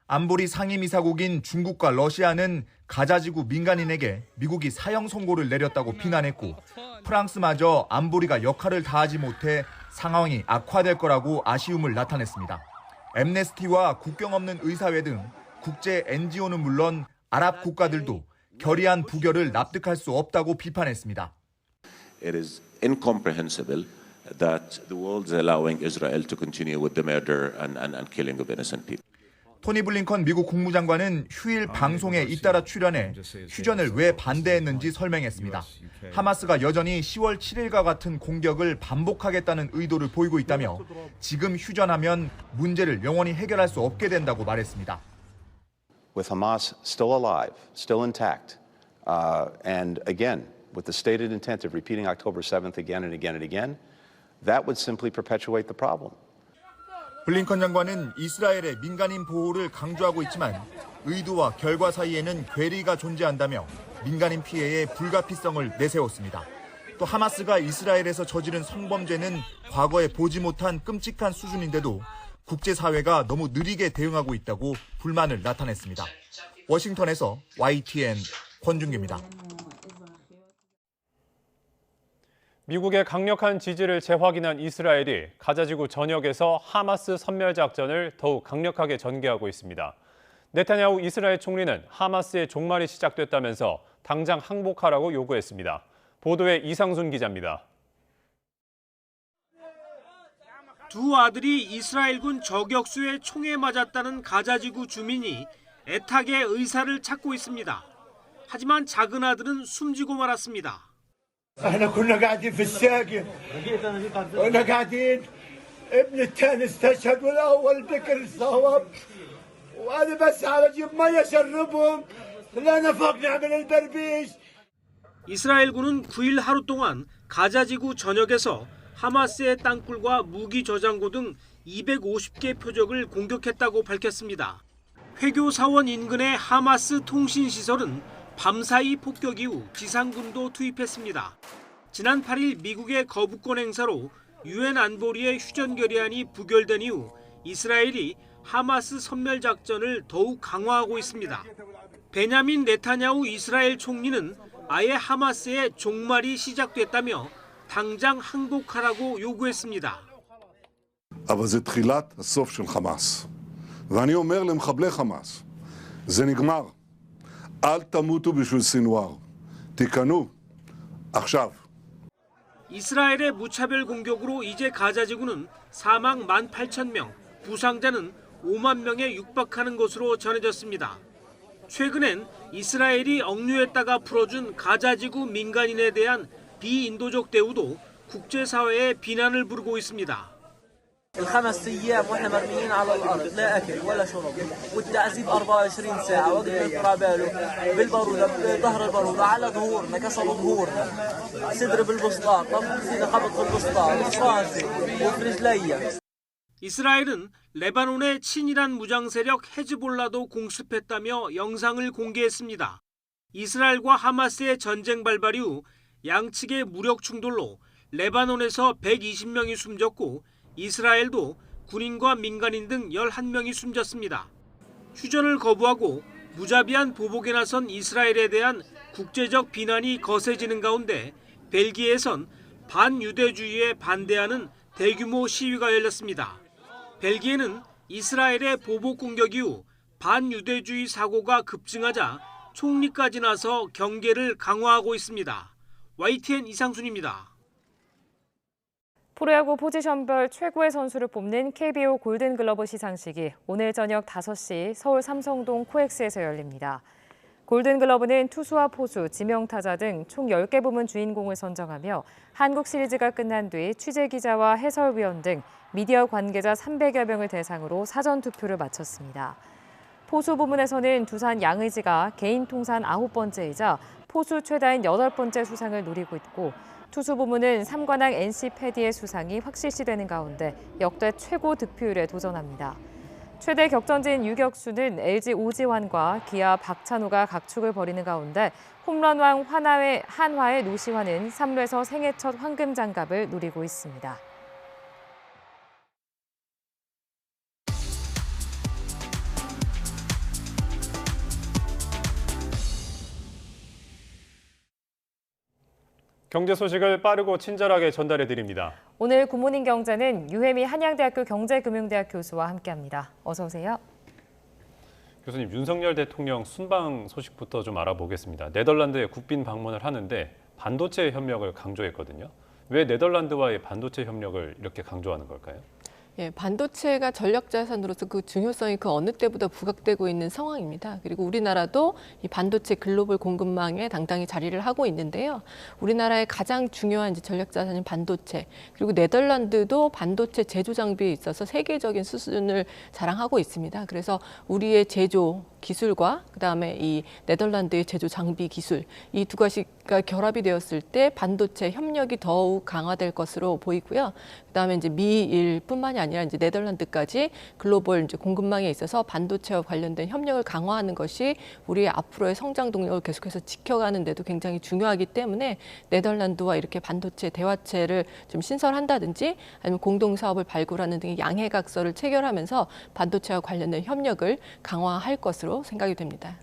[SPEAKER 4] 안보리 상임이사국인 중국과 러시아는 가자지구 민간인에게 미국이 사형 선고를 내렸다고 비난했고 프랑스마저 안보리가 역할을 다하지 못해 상황이 악화될 거라고 아쉬움을 나타냈습니다. 엠네스티와 국경 없는 의사회 등 국제 NGO는 물론 아랍 국가들도 결의안 부결을 납득할 수 없다고 비판했습니다.
[SPEAKER 23] It is incomprehensible that the world is allowing Israel to continue with the murder and killing of innocent people.
[SPEAKER 4] 토니 블링컨 미국 국무장관은 휴일 방송에 잇따라 출연해 휴전을 왜 반대했는지 설명했습니다. 하마스가 여전히 10월 7일과 같은 공격을 반복하겠다는 의도를 보이고 있다며 지금 휴전하면 문제를 영원히 해결할 수 없게 된다고 말했습니다.
[SPEAKER 24] With Hamas still alive, still intact, and again, with the stated intent of repeating October 7th again and again and again, that would simply perpetuate the problem.
[SPEAKER 4] 블링컨 장관은 이스라엘의 민간인 보호를 강조하고 있지만 의도와 결과 사이에는 괴리가 존재한다며 민간인 피해의 불가피성을 내세웠습니다. 또 하마스가 이스라엘에서 저지른 성범죄는 과거에 보지 못한 끔찍한 수준인데도 국제사회가 너무 느리게 대응하고 있다고 불만을 나타냈습니다. 워싱턴에서 YTN 권준기입니다.
[SPEAKER 1] 미국의 강력한 지지를 재확인한 이스라엘이 가자지구 전역에서 하마스 섬멸 작전을 더욱 강력하게 전개하고 있습니다. 네타냐후 이스라엘 총리는 하마스의 종말이 시작됐다면서 당장 항복하라고 요구했습니다. 보도에 이상순 기자입니다.
[SPEAKER 3] 두 아들이 이스라엘군 저격수의 총에 맞았다는 가자지구 주민이 애타게 의사를 찾고 있습니다. 하지만 작은 아들은 숨지고 말았습니다.
[SPEAKER 6] احنا كنا قاعدين في الساقية وانا قاعدين ابن الثاني استشهد والاول ذكر الصواب وانا بس على اجيب ميه اشربهم لا نفق نعمل البربيش.
[SPEAKER 3] 이스라엘군은 9일 하루 동안 가자지구 전역에서 하마스의 땅굴과 무기 저장고 등 250개 표적을 공격했다고 밝혔습니다. 회교 사원 인근의 하마스 통신 시설은 밤사이 폭격 이후 지상군도 투입했습니다. 지난 8일 미국의 거부권 행사로 유엔 안보리의 휴전 결의안이 부결된 이후 이스라엘이 하마스 섬멸 작전을 더욱 강화하고 있습니다. 베냐민 네타냐후 이스라엘 총리는 아예 하마스의 종말이 시작됐다며 당장 항복하라고 요구했습니다.
[SPEAKER 8] אבל זה תחילת הסוף של חמאס. ואני אומר למחבלי חמאס, זה נגמר. אל תמותו בשביל סינואר. תיכנו עכשיו.
[SPEAKER 3] 이스라엘의 무차별 공격으로 이제 가자지구는 사망 18,000명, 부상자는 5만 명에 육박하는 것으로 전해졌습니다. 최근엔 이스라엘이 억류했다가 풀어준 가자지구 민간인에 대한 비인도적 대우도 국제사회에 비난을 부르고 있습니다.
[SPEAKER 10] الخمس ايام واحنا مرميين على الارض لا اكل ولا شرب والتعذيب 24 ساعه وقت القراباله بالباروده بظهر الباروده على ظهورنا كسروا ظهورنا صدر بالبسطاط طب فينا خبط في البسطاط في راسي وفي رجلي.
[SPEAKER 3] 이스라엘은 레바논의 친이란 무장 세력 헤즈볼라도 공습했다며 영상을 공개했습니다. 이스라엘과 하마스의 전쟁 발발 이후 양측의 무력 충돌로 레바논에서 120명이 숨졌고 이스라엘도 군인과 민간인 등 11명이 숨졌습니다. 휴전을 거부하고 무자비한 보복에 나선 이스라엘에 대한 국제적 비난이 거세지는 가운데 벨기에에선 반유대주의에 반대하는 대규모 시위가 열렸습니다. 벨기에는 이스라엘의 보복 공격 이후 반유대주의 사고가 급증하자 총리까지 나서 경계를 강화하고 있습니다. YTN 이상순입니다.
[SPEAKER 2] 프로야구 포지션별 최고의 선수를 뽑는 KBO 골든글러브 시상식이 오늘 저녁 5시 서울 삼성동 코엑스에서 열립니다. 골든글러브는 투수와 포수, 지명타자 등 총 10개 부문 주인공을 선정하며 한국 시리즈가 끝난 뒤 취재기자와 해설위원 등 미디어 관계자 300여 명을 대상으로 사전 투표를 마쳤습니다. 포수 부문에서는 두산 양의지가 개인 통산 9번째이자 포수 최다인 8번째 수상을 노리고 있고 투수 부문은 삼관왕 NC 패디의 수상이 확실시되는 가운데 역대 최고 득표율에 도전합니다. 최대 격전지인 유격수는 LG 오지환과 기아 박찬호가 각축을 벌이는 가운데 홈런왕 한화의 노시환은 3루에서 생애 첫 황금 장갑을 노리고 있습니다.
[SPEAKER 1] 경제 소식을 빠르고 친절하게 전달해 드립니다.
[SPEAKER 2] 오늘 굿모닝 경제는 유혜미 한양대학교 경제금융대학 교수와 함께합니다. 어서 오세요.
[SPEAKER 1] 교수님, 윤석열 대통령 순방 소식부터 좀 알아보겠습니다. 네덜란드에 국빈 방문을 하는데 반도체 협력을 강조했거든요. 왜 네덜란드와의 반도체 협력을 이렇게 강조하는 걸까요?
[SPEAKER 25] 예, 반도체가 전략 자산으로서 그 중요성이 그 어느 때보다 부각되고 있는 상황입니다. 그리고 우리나라도 이 반도체 글로벌 공급망에 당당히 자리를 하고 있는데요. 우리나라의 가장 중요한 전략 자산인 반도체, 그리고 네덜란드도 반도체 제조 장비에 있어서 세계적인 수준을 자랑하고 있습니다. 그래서 우리의 제조 기술과 그다음에 이 네덜란드의 제조 장비 기술, 이 두 가지가 결합이 되었을 때 반도체 협력이 더욱 강화될 것으로 보이고요. 그다음에 이제 미일뿐만이 아니라 이제 네덜란드까지 글로벌 이제 공급망에 있어서 반도체와 관련된 협력을 강화하는 것이 우리의 앞으로의 성장 동력을 계속해서 지켜가는 데도 굉장히 중요하기 때문에 네덜란드와 이렇게 반도체 대화체를 좀 신설한다든지 아니면 공동 사업을 발굴하는 등의 양해각서를 체결하면서 반도체와 관련된 협력을 강화할 것으로 생각이 됩니다.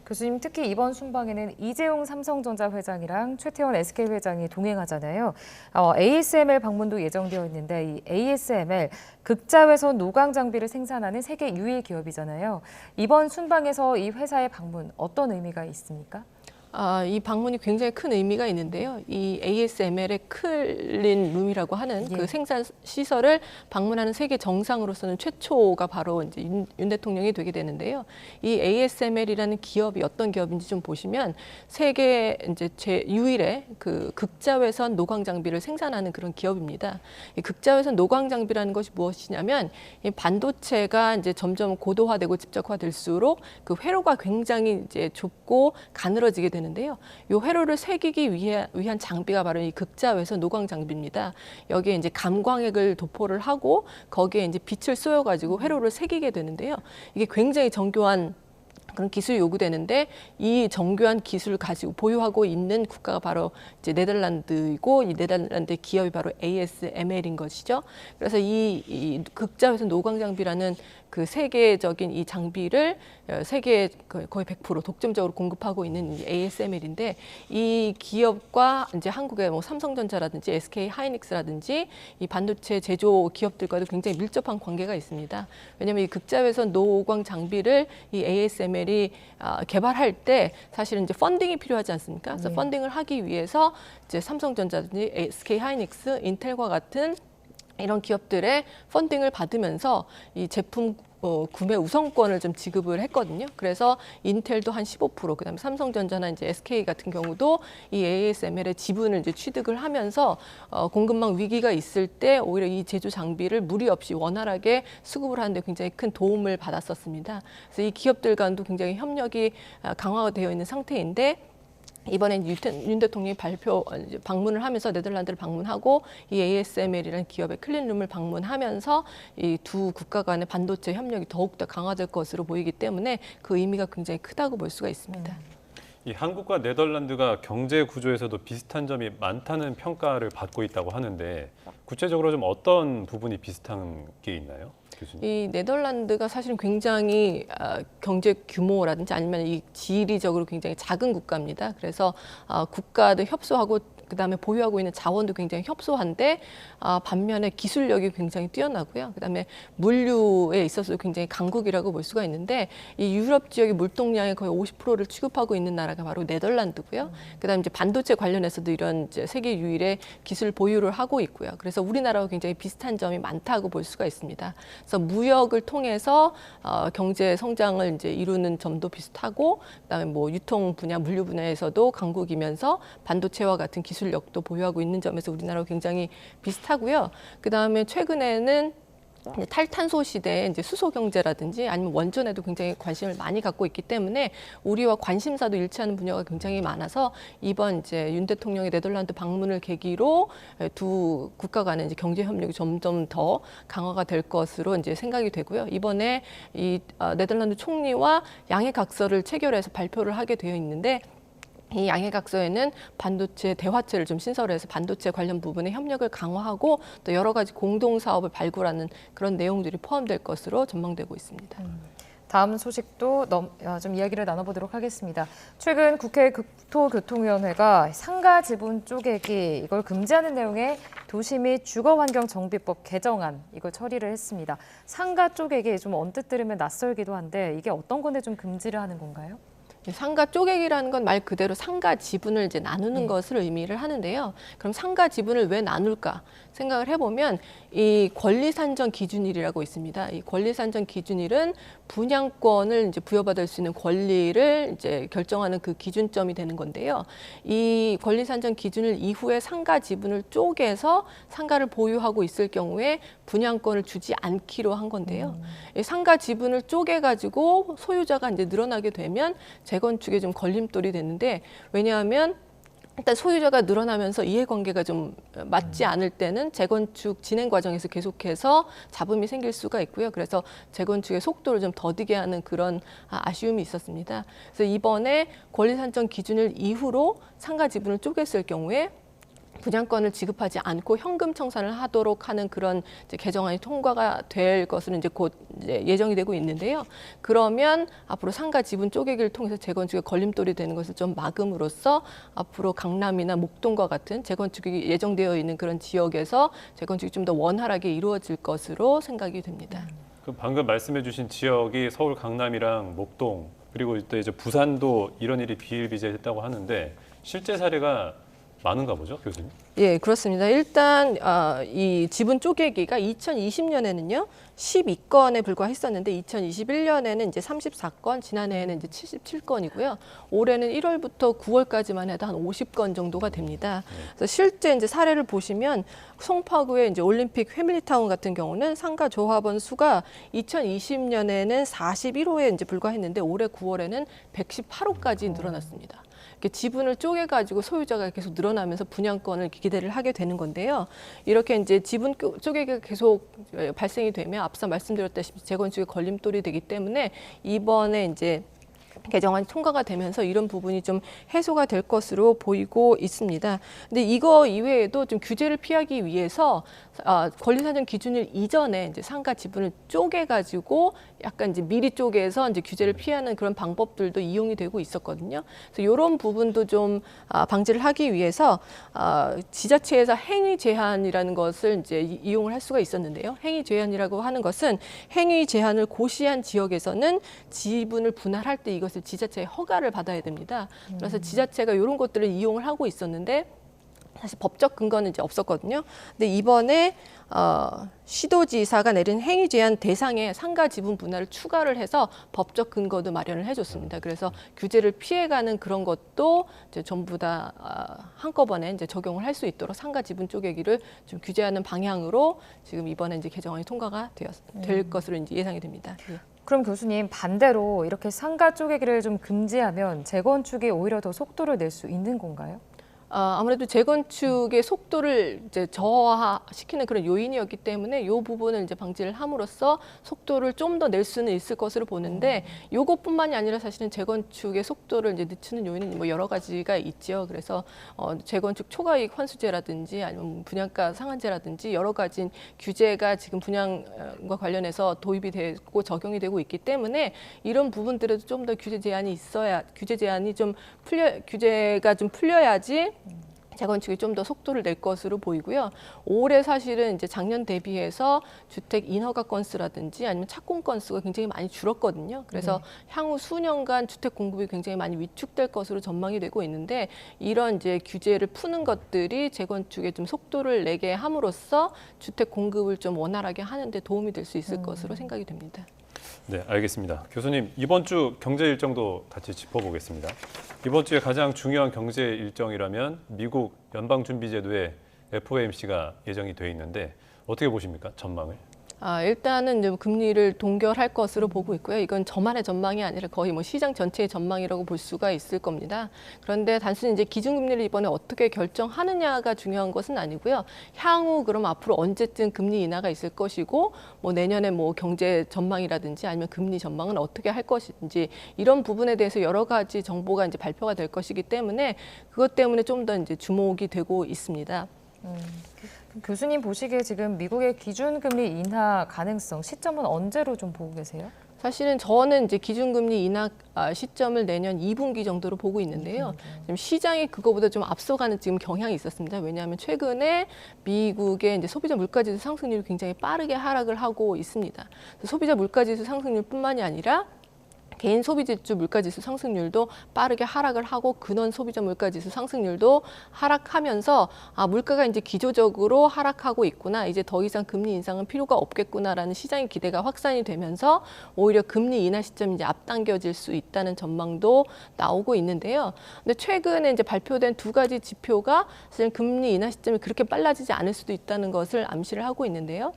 [SPEAKER 2] 교수님, 특히 이번 순방에는 이재용 삼성전자 회장이랑 최태원 SK 회장이 동행하잖아요. ASML 방문도 예정되어 있는데 이 ASML 극자외선 노광 장비를 생산하는 세계 유일 기업이잖아요. 이번 순방에서 이 회사의 방문 어떤 의미가 있습니까?
[SPEAKER 25] 이 방문이 굉장히 큰 의미가 있는데요. 이 ASML의 클린 룸이라고 하는 그 생산 시설을 방문하는 세계 정상으로서는 최초가 바로 이제 윤 대통령이 되게 되는데요. 이 ASML이라는 기업이 어떤 기업인지 좀 보시면 세계 이제 유일의 그 극자외선 노광 장비를 생산하는 그런 기업입니다. 이 극자외선 노광 장비라는 것이 무엇이냐면 이 반도체가 이제 점점 고도화되고 집적화될수록 그 회로가 굉장히 이제 좁고 가늘어지게 되는데요. 이 회로를 새기기 위한 장비가 바로 이 극자외선 노광 장비입니다. 여기에 이제 감광액을 도포를 하고 거기에 이제 빛을 쏘여가지고 회로를 새기게 되는데요. 이게 굉장히 정교한 그런 기술이 요구되는데 이 정교한 기술을 가지고 보유하고 있는 국가가 바로 이제 네덜란드이고 이 네덜란드의 기업이 바로 ASML인 것이죠. 그래서 이 극자외선 노광 장비라는 그 세계적인 이 장비를 세계 거의 100% 독점적으로 공급하고 있는 이 ASML인데 이 기업과 이제 한국의 뭐 삼성전자라든지 SK 하이닉스라든지 이 반도체 제조 기업들과도 굉장히 밀접한 관계가 있습니다. 왜냐하면 이 극자외선 노광 장비를 이 ASML이 개발할 때 사실은 이제 펀딩이 필요하지 않습니까? 그래서 펀딩을 하기 위해서 이제 삼성전자든지 SK 하이닉스, 인텔과 같은 이런 기업들의 펀딩을 받으면서 이 제품 구매 우선권을 좀 지급을 했거든요. 그래서 인텔도 한 15%, 그다음에 삼성전자나 이제 SK 같은 경우도 이 ASML의 지분을 이제 취득을 하면서 공급망 위기가 있을 때 오히려 이 제조 장비를 무리 없이 원활하게 수급을 하는데 굉장히 큰 도움을 받았었습니다. 그래서 이 기업들 간도 굉장히 협력이 강화가 되어 있는 상태인데. 이번엔 윤 대통령이 방문을 하면서 네덜란드를 방문하고 이 ASML이라는 기업의 클린룸을 방문하면서 이 두 국가 간의 반도체 협력이 더욱더 강화될 것으로 보이기 때문에 그 의미가 굉장히 크다고 볼 수가 있습니다.
[SPEAKER 1] 이 한국과 네덜란드가 경제 구조에서도 비슷한 점이 많다는 평가를 받고 있다고 하는데 구체적으로 좀 어떤 부분이 비슷한 게 있나요? 교수님.
[SPEAKER 25] 이 네덜란드가 사실은 굉장히 경제 규모라든지 아니면 이 지리적으로 굉장히 작은 국가입니다. 그래서 국가도 협소하고 그다음에 보유하고 있는 자원도 굉장히 협소한데 반면에 기술력이 굉장히 뛰어나고요. 그다음에 물류에 있어서도 굉장히 강국이라고 볼 수가 있는데 이 유럽 지역의 물동량의 거의 50%를 취급하고 있는 나라가 바로 네덜란드고요. 그다음에 이제 반도체 관련해서도 이런 이제 세계 유일의 기술 보유를 하고 있고요. 그래서 우리나라와 굉장히 비슷한 점이 많다고 볼 수가 있습니다. 그래서 무역을 통해서 경제 성장을 이제 이루는 점도 비슷하고 그다음에 뭐 유통 분야, 물류 분야에서도 강국이면서 반도체와 같은 기술력도 보유하고 있는 점에서 우리나라와 굉장히 비슷하고요. 그다음에 최근에는 탈탄소 시대에 이제 수소 경제라든지 아니면 원전에도 굉장히 관심을 많이 갖고 있기 때문에 우리와 관심사도 일치하는 분야가 굉장히 많아서 이번 이제 윤 대통령의 네덜란드 방문을 계기로 두 국가 간의 이제 경제 협력이 점점 더 강화가 될 것으로 이제 생각이 되고요. 이번에 이 네덜란드 총리와 양해각서를 체결해서 발표를 하게 되어 있는데 이 양해각서에는 반도체 대화체를 좀 신설해서 반도체 관련 부분의 협력을 강화하고 또 여러 가지 공동 사업을 발굴하는 그런 내용들이 포함될 것으로 전망되고 있습니다.
[SPEAKER 2] 다음 소식도 좀 이야기를 나눠보도록 하겠습니다. 최근 국회 국토교통위원회가 상가 지분 쪼개기 이걸 금지하는 내용의 도시 및 주거환경정비법 개정안 이걸 처리를 했습니다. 상가 쪼개기 좀 언뜻 들으면 낯설기도 한데 이게 어떤 건데 좀 금지를 하는 건가요?
[SPEAKER 25] 상가 쪼개기라는 건 말 그대로 상가 지분을 이제 나누는 것을 의미를 하는데요. 그럼 상가 지분을 왜 나눌까 생각을 해보면 이 권리산정 기준일이라고 있습니다. 이 권리산정 기준일은 분양권을 이제 부여받을 수 있는 권리를 이제 결정하는 그 기준점이 되는 건데요. 이 권리산정 기준일 이후에 상가 지분을 쪼개서 상가를 보유하고 있을 경우에 분양권을 주지 않기로 한 건데요. 이 상가 지분을 쪼개가지고 소유자가 이제 늘어나게 되면 재건축에 좀 걸림돌이 되는데 왜냐하면 일단 소유자가 늘어나면서 이해관계가 좀 맞지 않을 때는 재건축 진행 과정에서 계속해서 잡음이 생길 수가 있고요. 그래서 재건축의 속도를 좀 더디게 하는 그런 아쉬움이 있었습니다. 그래서 이번에 권리산정 기준일 이후로 상가 지분을 쪼갰을 경우에 분양권을 지급하지 않고 현금 청산을 하도록 하는 그런 이제 개정안이 통과가 될 것으로 이제 곧 이제 예정이 되고 있는데요. 그러면 앞으로 상가 지분 쪼개기를 통해서 재건축에 걸림돌이 되는 것을 좀 막음으로써 앞으로 강남이나 목동과 같은 재건축이 예정되어 있는 그런 지역에서 재건축이 좀 더 원활하게 이루어질 것으로 생각이 됩니다.
[SPEAKER 1] 그럼 방금 말씀해주신 지역이 서울 강남이랑 목동 그리고 또 이제 부산도 이런 일이 비일비재했다고 하는데 실제 사례가 많은가 보죠, 교수님?
[SPEAKER 25] 예, 그렇습니다. 일단 이 지분 쪼개기가 2020년에는요 12건에 불과했었는데 2021년에는 이제 34건, 지난해에는 이제 77건이고요. 올해는 1월부터 9월까지만 해도 한 50건 정도가 됩니다. 그래서 실제 이제 사례를 보시면 송파구의 이제 올림픽 패밀리타운 같은 경우는 상가 조합원 수가 2020년에는 41호에 이제 불과했는데 올해 9월에는 118호까지 늘어났습니다. 이렇게 지분을 쪼개가지고 소유자가 계속 늘어나면서 분양권을 기대를 하게 되는 건데요. 이렇게 이제 지분 쪼개기가 계속 발생이 되면 앞서 말씀드렸다시피 재건축의 걸림돌이 되기 때문에 이번에 이제 개정안이 통과가 되면서 이런 부분이 좀 해소가 될 것으로 보이고 있습니다. 근데 이거 이외에도 좀 규제를 피하기 위해서 권리사정 기준일 이전에 이제 상가 지분을 쪼개가지고 약간 이제 미리 쪼개서 이제 규제를 피하는 그런 방법들도 이용이 되고 있었거든요. 그래서 이런 부분도 좀 방지를 하기 위해서 지자체에서 행위 제한이라는 것을 이제 이용을 할 수가 있었는데요. 행위 제한이라고 하는 것은 행위 제한을 고시한 지역에서는 지분을 분할할 때 이것을 지자체의 허가를 받아야 됩니다. 그래서 지자체가 이런 것들을 이용을 하고 있었는데 사실 법적 근거는 이제 없었거든요. 근데 이번에 시도지사가 내린 행위 제한 대상에 상가 지분 분할을 추가를 해서 법적 근거도 마련을 해줬습니다. 그래서 규제를 피해가는 그런 것도 이제 전부 다 한꺼번에 이제 적용을 할 수 있도록 상가 지분 쪼개기를 좀 규제하는 방향으로 지금 이번에 이제 개정안이 통과가 될 것으로 이제 예상이 됩니다. 예.
[SPEAKER 2] 그럼 교수님 반대로 이렇게 상가 쪼개기를 좀 금지하면 재건축이 오히려 더 속도를 낼 수 있는 건가요?
[SPEAKER 25] 아무래도 재건축의 속도를 이제 저하시키는 그런 요인이었기 때문에 이 부분을 이제 방지를 함으로써 속도를 좀 더 낼 수는 있을 것으로 보는데 이것뿐만이 아니라 사실은 재건축의 속도를 이제 늦추는 요인은 뭐 여러 가지가 있죠. 그래서 재건축 초과이익 환수제라든지 아니면 분양가 상한제라든지 여러 가지 규제가 지금 분양과 관련해서 도입이 되고 적용이 되고 있기 때문에 이런 부분들에도 좀 더 규제가 좀 풀려야지 재건축이 좀 더 속도를 낼 것으로 보이고요. 올해 사실은 이제 작년 대비해서 주택 인허가 건수라든지 아니면 착공 건수가 굉장히 많이 줄었거든요. 그래서 향후 수년간 주택 공급이 굉장히 많이 위축될 것으로 전망이 되고 있는데 이런 이제 규제를 푸는 것들이 재건축에 좀 속도를 내게 함으로써 주택 공급을 좀 원활하게 하는 데 도움이 될 수 있을 것으로 생각이 됩니다.
[SPEAKER 1] 네, 알겠습니다. 교수님, 이번 주 경제 일정도 같이 짚어보겠습니다. 이번 주에 가장 중요한 경제 일정이라면 미국 연방준비제도의 FOMC가 예정이 돼 있는데 어떻게 보십니까? 전망을?
[SPEAKER 25] 일단은 이제 금리를 동결할 것으로 보고 있고요. 이건 저만의 전망이 아니라 거의 뭐 시장 전체의 전망이라고 볼 수가 있을 겁니다. 그런데 단순히 이제 기준금리를 이번에 어떻게 결정하느냐가 중요한 것은 아니고요. 향후 그럼 앞으로 언제쯤 금리 인하가 있을 것이고 뭐 내년에 뭐 경제 전망이라든지 아니면 금리 전망은 어떻게 할 것인지 이런 부분에 대해서 여러 가지 정보가 이제 발표가 될 것이기 때문에 그것 때문에 좀 더 이제 주목이 되고 있습니다.
[SPEAKER 2] 교수님 보시기에 지금 미국의 기준금리 인하 가능성 시점은 언제로 좀 보고 계세요?
[SPEAKER 25] 사실은 저는 이제 기준금리 인하 시점을 내년 2분기 정도로 보고 있는데요. 지금 시장이 그거보다 좀 앞서가는 지금 경향이 있었습니다. 왜냐하면 최근에 미국의 이제 소비자 물가지수 상승률이 굉장히 빠르게 하락을 하고 있습니다. 소비자 물가지수 상승률뿐만이 아니라 개인 소비지수 물가지수 상승률도 빠르게 하락을 하고 근원 소비자 물가지수 상승률도 하락하면서 물가가 이제 기조적으로 하락하고 있구나. 이제 더 이상 금리 인상은 필요가 없겠구나라는 시장의 기대가 확산이 되면서 오히려 금리 인하 시점이 이제 앞당겨질 수 있다는 전망도 나오고 있는데요. 근데 최근에 이제 발표된 두 가지 지표가 사실 금리 인하 시점이 그렇게 빨라지지 않을 수도 있다는 것을 암시를 하고 있는데요.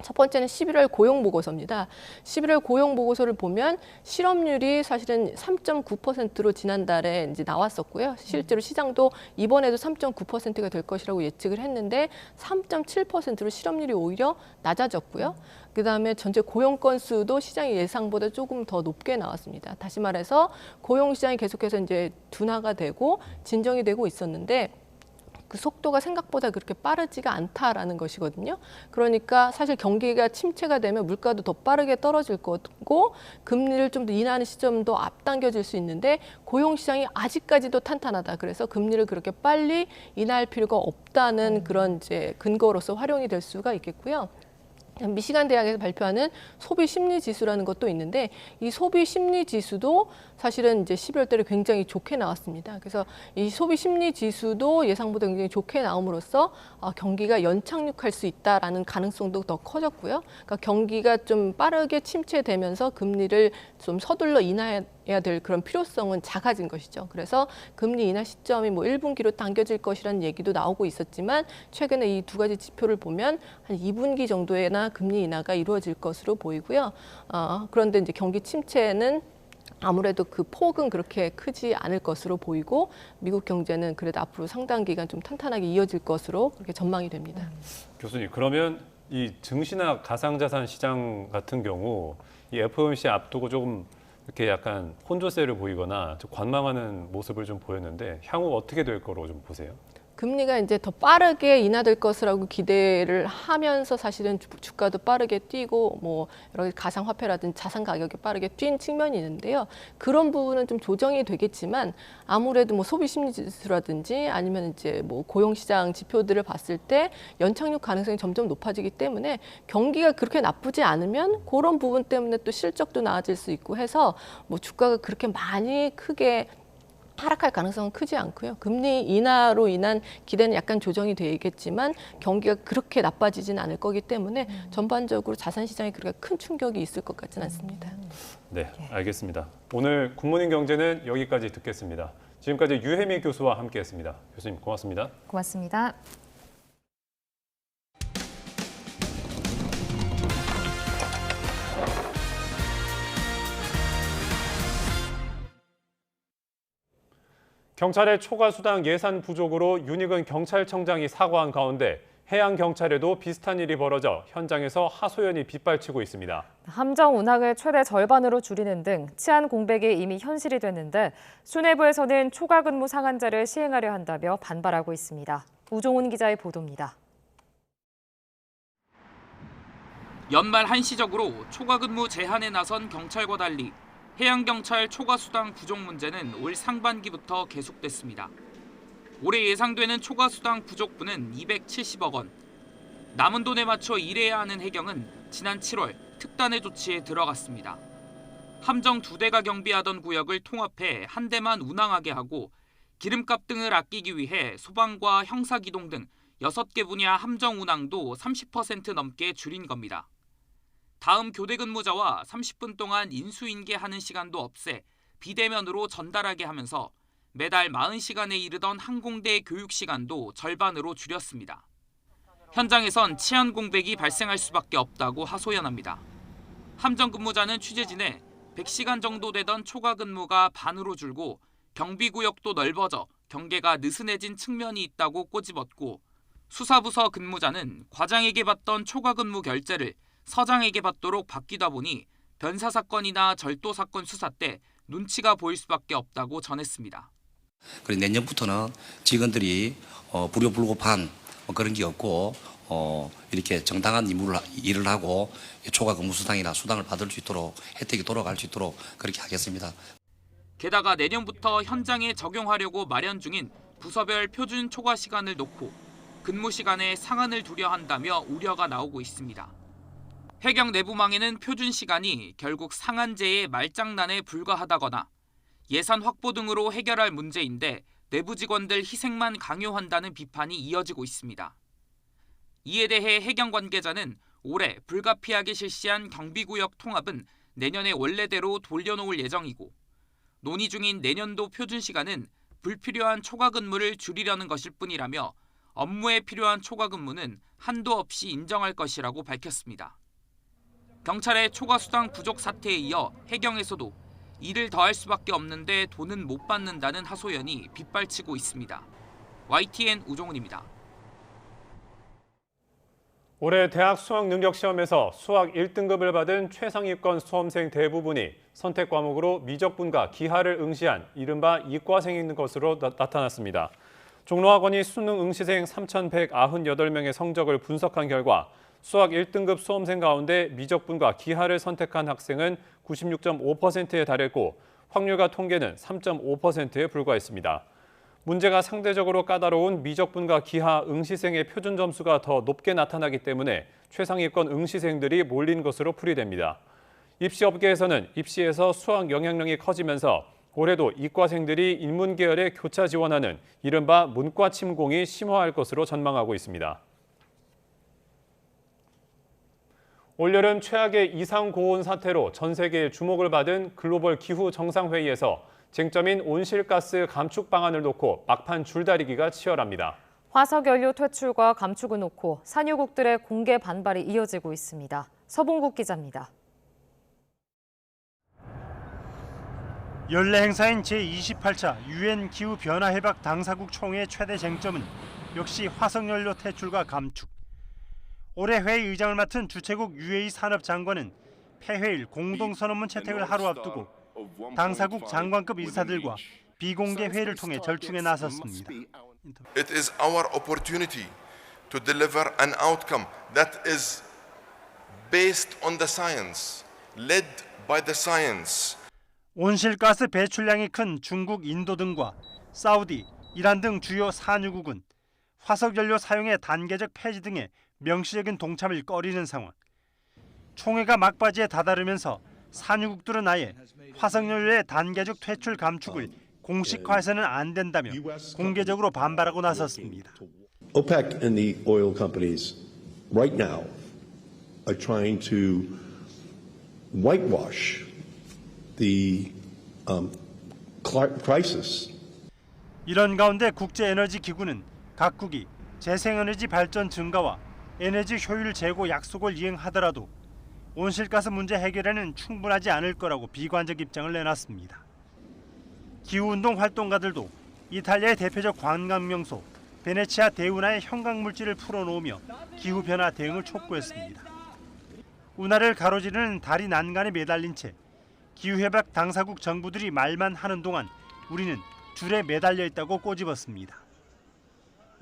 [SPEAKER 25] 첫 번째는 11월 고용보고서입니다. 11월 고용보고서를 보면 실업률이 사실은 3.9%로 지난달에 이제 나왔었고요. 실제로 시장도 이번에도 3.9%가 될 것이라고 예측을 했는데 3.7%로 실업률이 오히려 낮아졌고요. 그다음에 전체 고용 건수도 시장의 예상보다 조금 더 높게 나왔습니다. 다시 말해서 고용 시장이 계속해서 이제 둔화가 되고 진정이 되고 있었는데 그 속도가 생각보다 그렇게 빠르지가 않다라는 것이거든요. 그러니까 사실 경기가 침체가 되면 물가도 더 빠르게 떨어질 거고 금리를 좀 더 인하하는 시점도 앞당겨질 수 있는데 고용 시장이 아직까지도 탄탄하다. 그래서 금리를 그렇게 빨리 인하할 필요가 없다는 그런 이제 근거로서 활용이 될 수가 있겠고요. 미시간 대학에서 발표하는 소비 심리 지수라는 것도 있는데 이 소비 심리 지수도 사실은 이제 12월 달에 굉장히 좋게 나왔습니다. 그래서 이 소비 심리 지수도 예상보다 굉장히 좋게 나옴으로써 경기가 연착륙할 수 있다라는 가능성도 더 커졌고요. 그러니까 경기가 좀 빠르게 침체되면서 금리를 좀 서둘러 인하해야 될 그런 필요성은 작아진 것이죠. 그래서 금리 인하 시점이 뭐 1분기로 당겨질 것이라는 얘기도 나오고 있었지만 최근에 이 두 가지 지표를 보면 한 2분기 정도에나 금리 인하가 이루어질 것으로 보이고요. 그런데 이제 경기 침체는 아무래도 그 폭은 그렇게 크지 않을 것으로 보이고 미국 경제는 그래도 앞으로 상당 기간 좀 탄탄하게 이어질 것으로 그렇게 전망이 됩니다.
[SPEAKER 1] 교수님, 그러면 이 증시나 가상자산 시장 같은 경우 이 FOMC 앞두고 조금 이렇게 약간 혼조세를 보이거나 좀 관망하는 모습을 좀 보였는데 향후 어떻게 될 거로 좀 보세요?
[SPEAKER 25] 금리가 이제 더 빠르게 인하될 것이라고 기대를 하면서 사실은 주가도 빠르게 뛰고 뭐 여러 가지 가상화폐라든지 자산 가격이 빠르게 뛴 측면이 있는데요. 그런 부분은 좀 조정이 되겠지만 아무래도 뭐 소비 심리 지수라든지 아니면 이제 뭐 고용 시장 지표들을 봤을 때 연착륙 가능성이 점점 높아지기 때문에 경기가 그렇게 나쁘지 않으면 그런 부분 때문에 또 실적도 나아질 수 있고 해서 뭐 주가가 그렇게 많이 크게 하락할 가능성은 크지 않고요. 금리 인하로 인한 기대는 약간 조정이 되겠지만 경기가 그렇게 나빠지진 않을 거기 때문에 전반적으로 자산 시장에 그렇게 큰 충격이 있을 것 같지는 않습니다.
[SPEAKER 1] 네, 알겠습니다. 오늘 굿모닝 경제는 여기까지 듣겠습니다. 지금까지 유혜미 교수와 함께했습니다. 교수님 고맙습니다.
[SPEAKER 2] 고맙습니다.
[SPEAKER 1] 경찰의 초과 수당 예산 부족으로 윤익은 경찰청장이 사과한 가운데 해양경찰에도 비슷한 일이 벌어져 현장에서 하소연이 빗발치고 있습니다.
[SPEAKER 2] 함정 운항을 최대 절반으로 줄이는 등 치안 공백이 이미 현실이 됐는데 수뇌부에서는 초과 근무 상한제를 시행하려 한다며 반발하고 있습니다. 우종훈 기자의 보도입니다.
[SPEAKER 7] 연말 한시적으로 초과 근무 제한에 나선 경찰과 달리 해양경찰 초과 수당 부족 문제는 올 상반기부터 계속됐습니다. 올해 예상되는 초과 수당 부족분은 270억 원. 남은 돈에 맞춰 일해야 하는 해경은 지난 7월 특단의 조치에 들어갔습니다. 함정 2대가 경비하던 구역을 통합해 한 대만 운항하게 하고 기름값 등을 아끼기 위해 소방과 형사기동 등 6개 분야 함정 운항도 30% 넘게 줄인 겁니다. 다음 교대 근무자와 30분 동안 인수인계하는 시간도 없애 비대면으로 전달하게 하면서 매달 40시간에 이르던 항공대 교육 시간도 절반으로 줄였습니다. 현장에선 치안 공백이 발생할 수밖에 없다고 하소연합니다. 함정 근무자는 취재진에 100시간 정도 되던 초과 근무가 반으로 줄고 경비구역도 넓어져 경계가 느슨해진 측면이 있다고 꼬집었고 수사부서 근무자는 과장에게 받던 초과 근무 결제를 서장에게 받도록 바뀌다 보니 변사 사건이나 절도 사건 수사 때 눈치가 보일 수밖에 없다고 전했습니다.
[SPEAKER 9] 그리고 내년부터는 직원들이 불효불급한 그런 게 없고 이렇게 정당한 일을 하고 초과 근무 수당이나 수당을 받을 수 있도록 혜택이 돌아갈 수 있도록 그렇게 하겠습니다.
[SPEAKER 7] 게다가 내년부터 현장에 적용하려고 마련 중인 부서별 표준 초과 시간을 놓고 근무 시간에 상한을 두려 한다며 우려가 나오고 있습니다. 해경 내부망에는 표준 시간이 결국 상한제의 말장난에 불과하다거나 예산 확보 등으로 해결할 문제인데 내부 직원들 희생만 강요한다는 비판이 이어지고 있습니다. 이에 대해 해경 관계자는 올해 불가피하게 실시한 경비구역 통합은 내년에 원래대로 돌려놓을 예정이고 논의 중인 내년도 표준 시간은 불필요한 초과 근무를 줄이려는 것일 뿐이라며 업무에 필요한 초과 근무는 한도 없이 인정할 것이라고 밝혔습니다. 경찰의 초과 수당 부족 사태에 이어 해경에서도 일을 더할 수밖에 없는데 돈은 못 받는다는 하소연이 빗발치고 있습니다. YTN 우종훈입니다.
[SPEAKER 1] 올해 대학 수학 능력 시험에서 수학 1등급을 받은 최상위권 수험생 대부분이 선택 과목으로 미적분과 기하를 응시한 이른바 이과생인 것으로 나타났습니다. 종로학원이 수능 응시생 3,198명의 성적을 분석한 결과 수학 1등급 수험생 가운데 미적분과 기하를 선택한 학생은 96.5%에 달했고 확률과 통계는 3.5%에 불과했습니다. 문제가 상대적으로 까다로운 미적분과 기하 응시생의 표준 점수가 더 높게 나타나기 때문에 최상위권 응시생들이 몰린 것으로 풀이됩니다. 입시업계에서는 입시에서 수학 영향력이 커지면서 올해도 이과생들이 인문계열에 교차 지원하는 이른바 문과 침공이 심화할 것으로 전망하고 있습니다. 올여름 최악의 이상고온 사태로 전 세계의 주목을 받은 글로벌 기후 정상회의에서 쟁점인 온실가스 감축 방안을 놓고 막판 줄다리기가 치열합니다.
[SPEAKER 2] 화석연료 퇴출과 감축을 놓고 산유국들의 공개 반발이 이어지고 있습니다. 서봉국 기자입니다.
[SPEAKER 3] 연례 행사인 제28차 UN 기후변화협약 당사국 총회의 최대 쟁점은 역시 화석연료 퇴출과 감축. 올해 회의 의장을 맡은 주최국 UAE 산업장관은 폐회일 공동선언문 채택을 하루 앞두고 당사국 장관급 인사들과 비공개 회의를 통해 절충에 나섰습니다.
[SPEAKER 11] It is our opportunity to deliver an outcome that is based on the science, led by the science.
[SPEAKER 3] 온실가스 배출량이 큰 중국, 인도 등과 사우디, 이란 등 주요 산유국은 화석연료 사용의 단계적 폐지 등의 명시적인 동참을 꺼리는 상황. 총회가 막바지에 다다르면서 산유국들은 아예 화석연료의 단계적 퇴출 감축을 공식화해서는 안 된다며 공개적으로 반발하고 나섰습니다.
[SPEAKER 12] OPEC and the oil companies right now are trying to whitewash the crisis.
[SPEAKER 3] 이런 가운데 국제에너지기구는 각국이 재생에너지 발전 증가와 에너지 효율 제고 약속을 이행하더라도 온실가스 문제 해결에는 충분하지 않을 거라고 비관적 입장을 내놨습니다. 기후운동 활동가들도 이탈리아의 대표적 관광명소 베네치아 대운하의 형광물질을 풀어놓으며 기후변화 대응을 촉구했습니다. 운하를 가로지르는 다리 난간에 매달린 채 기후협약 당사국 정부들이 말만 하는 동안 우리는 줄에 매달려 있다고 꼬집었습니다.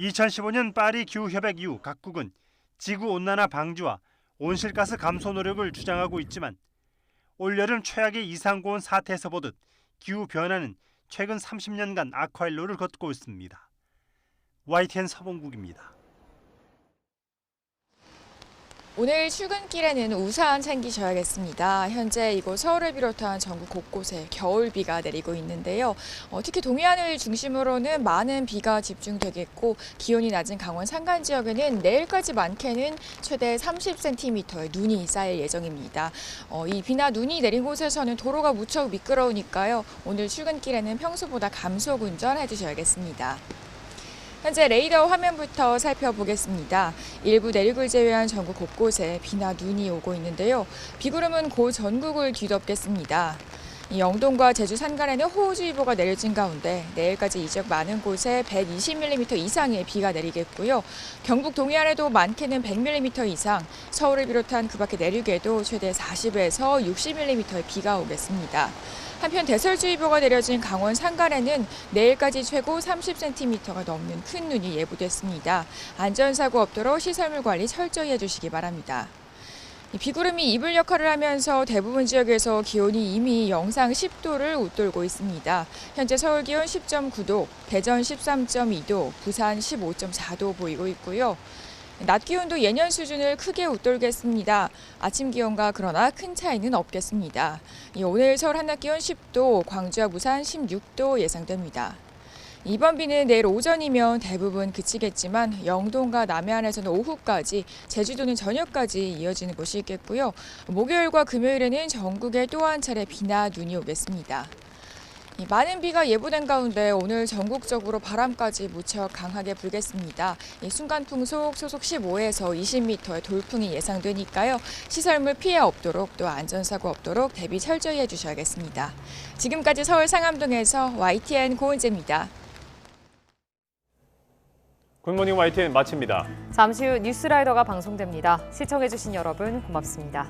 [SPEAKER 3] 2015년 파리 기후협약 이후 각국은 지구온난화 방지와 온실가스 감소 노력을 주장하고 있지만 올여름 최악의 이상고온 사태에서 보듯 기후변화는 최근 30년간 악화일로를 걷고 있습니다. YTN 서봉국입니다.
[SPEAKER 13] 오늘 출근길에는 우산 챙기셔야겠습니다. 현재 이곳 서울을 비롯한 전국 곳곳에 겨울비가 내리고 있는데요. 특히 동해안을 중심으로는 많은 비가 집중되겠고 기온이 낮은 강원 산간 지역에는 내일까지 많게는 최대 30cm의 눈이 쌓일 예정입니다. 이 비나 눈이 내린 곳에서는 도로가 무척 미끄러우니까요. 오늘 출근길에는 평소보다 감속 운전해 주셔야겠습니다. 현재 레이더 화면부터 살펴보겠습니다. 일부 내륙을 제외한 전국 곳곳에 비나 눈이 오고 있는데요. 비구름은 곧 전국을 뒤덮겠습니다. 영동과 제주 산간에는 호우주의보가 내려진 가운데 내일까지 이 지역 많은 곳에 120mm 이상의 비가 내리겠고요. 경북 동해안에도 많게는 100mm 이상, 서울을 비롯한 그 밖의 내륙에도 최대 40에서 60mm의 비가 오겠습니다. 한편 대설주의보가 내려진 강원 산간에는 내일까지 최고 30cm가 넘는 큰 눈이 예보됐습니다. 안전사고 없도록 시설물 관리 철저히 해주시기 바랍니다. 비구름이 이불 역할을 하면서 대부분 지역에서 기온이 이미 영상 10도를 웃돌고 있습니다. 현재 서울 기온 10.9도, 대전 13.2도, 부산 15.4도 보이고 있고요. 낮 기온도 예년 수준을 크게 웃돌겠습니다. 아침 기온과 그러나 큰 차이는 없겠습니다. 오늘 서울 한낮 기온 10도, 광주와 부산 16도 예상됩니다. 이번 비는 내일 오전이면 대부분 그치겠지만 영동과 남해안에서는 오후까지, 제주도는 저녁까지 이어지는 곳이 있겠고요. 목요일과 금요일에는 전국에 또 한 차례 비나 눈이 오겠습니다. 많은 비가 예보된 가운데 오늘 전국적으로 바람까지 무척 강하게 불겠습니다. 순간 풍속 소속 15에서 20m의 돌풍이 예상되니까요. 시설물 피해 없도록 또 안전사고 없도록 대비 철저히 해주셔야겠습니다. 지금까지 서울 상암동에서 YTN 고은재입니다.
[SPEAKER 1] 굿모닝 YTN 마칩니다.
[SPEAKER 2] 잠시 후 뉴스라이더가 방송됩니다. 시청해주신 여러분 고맙습니다.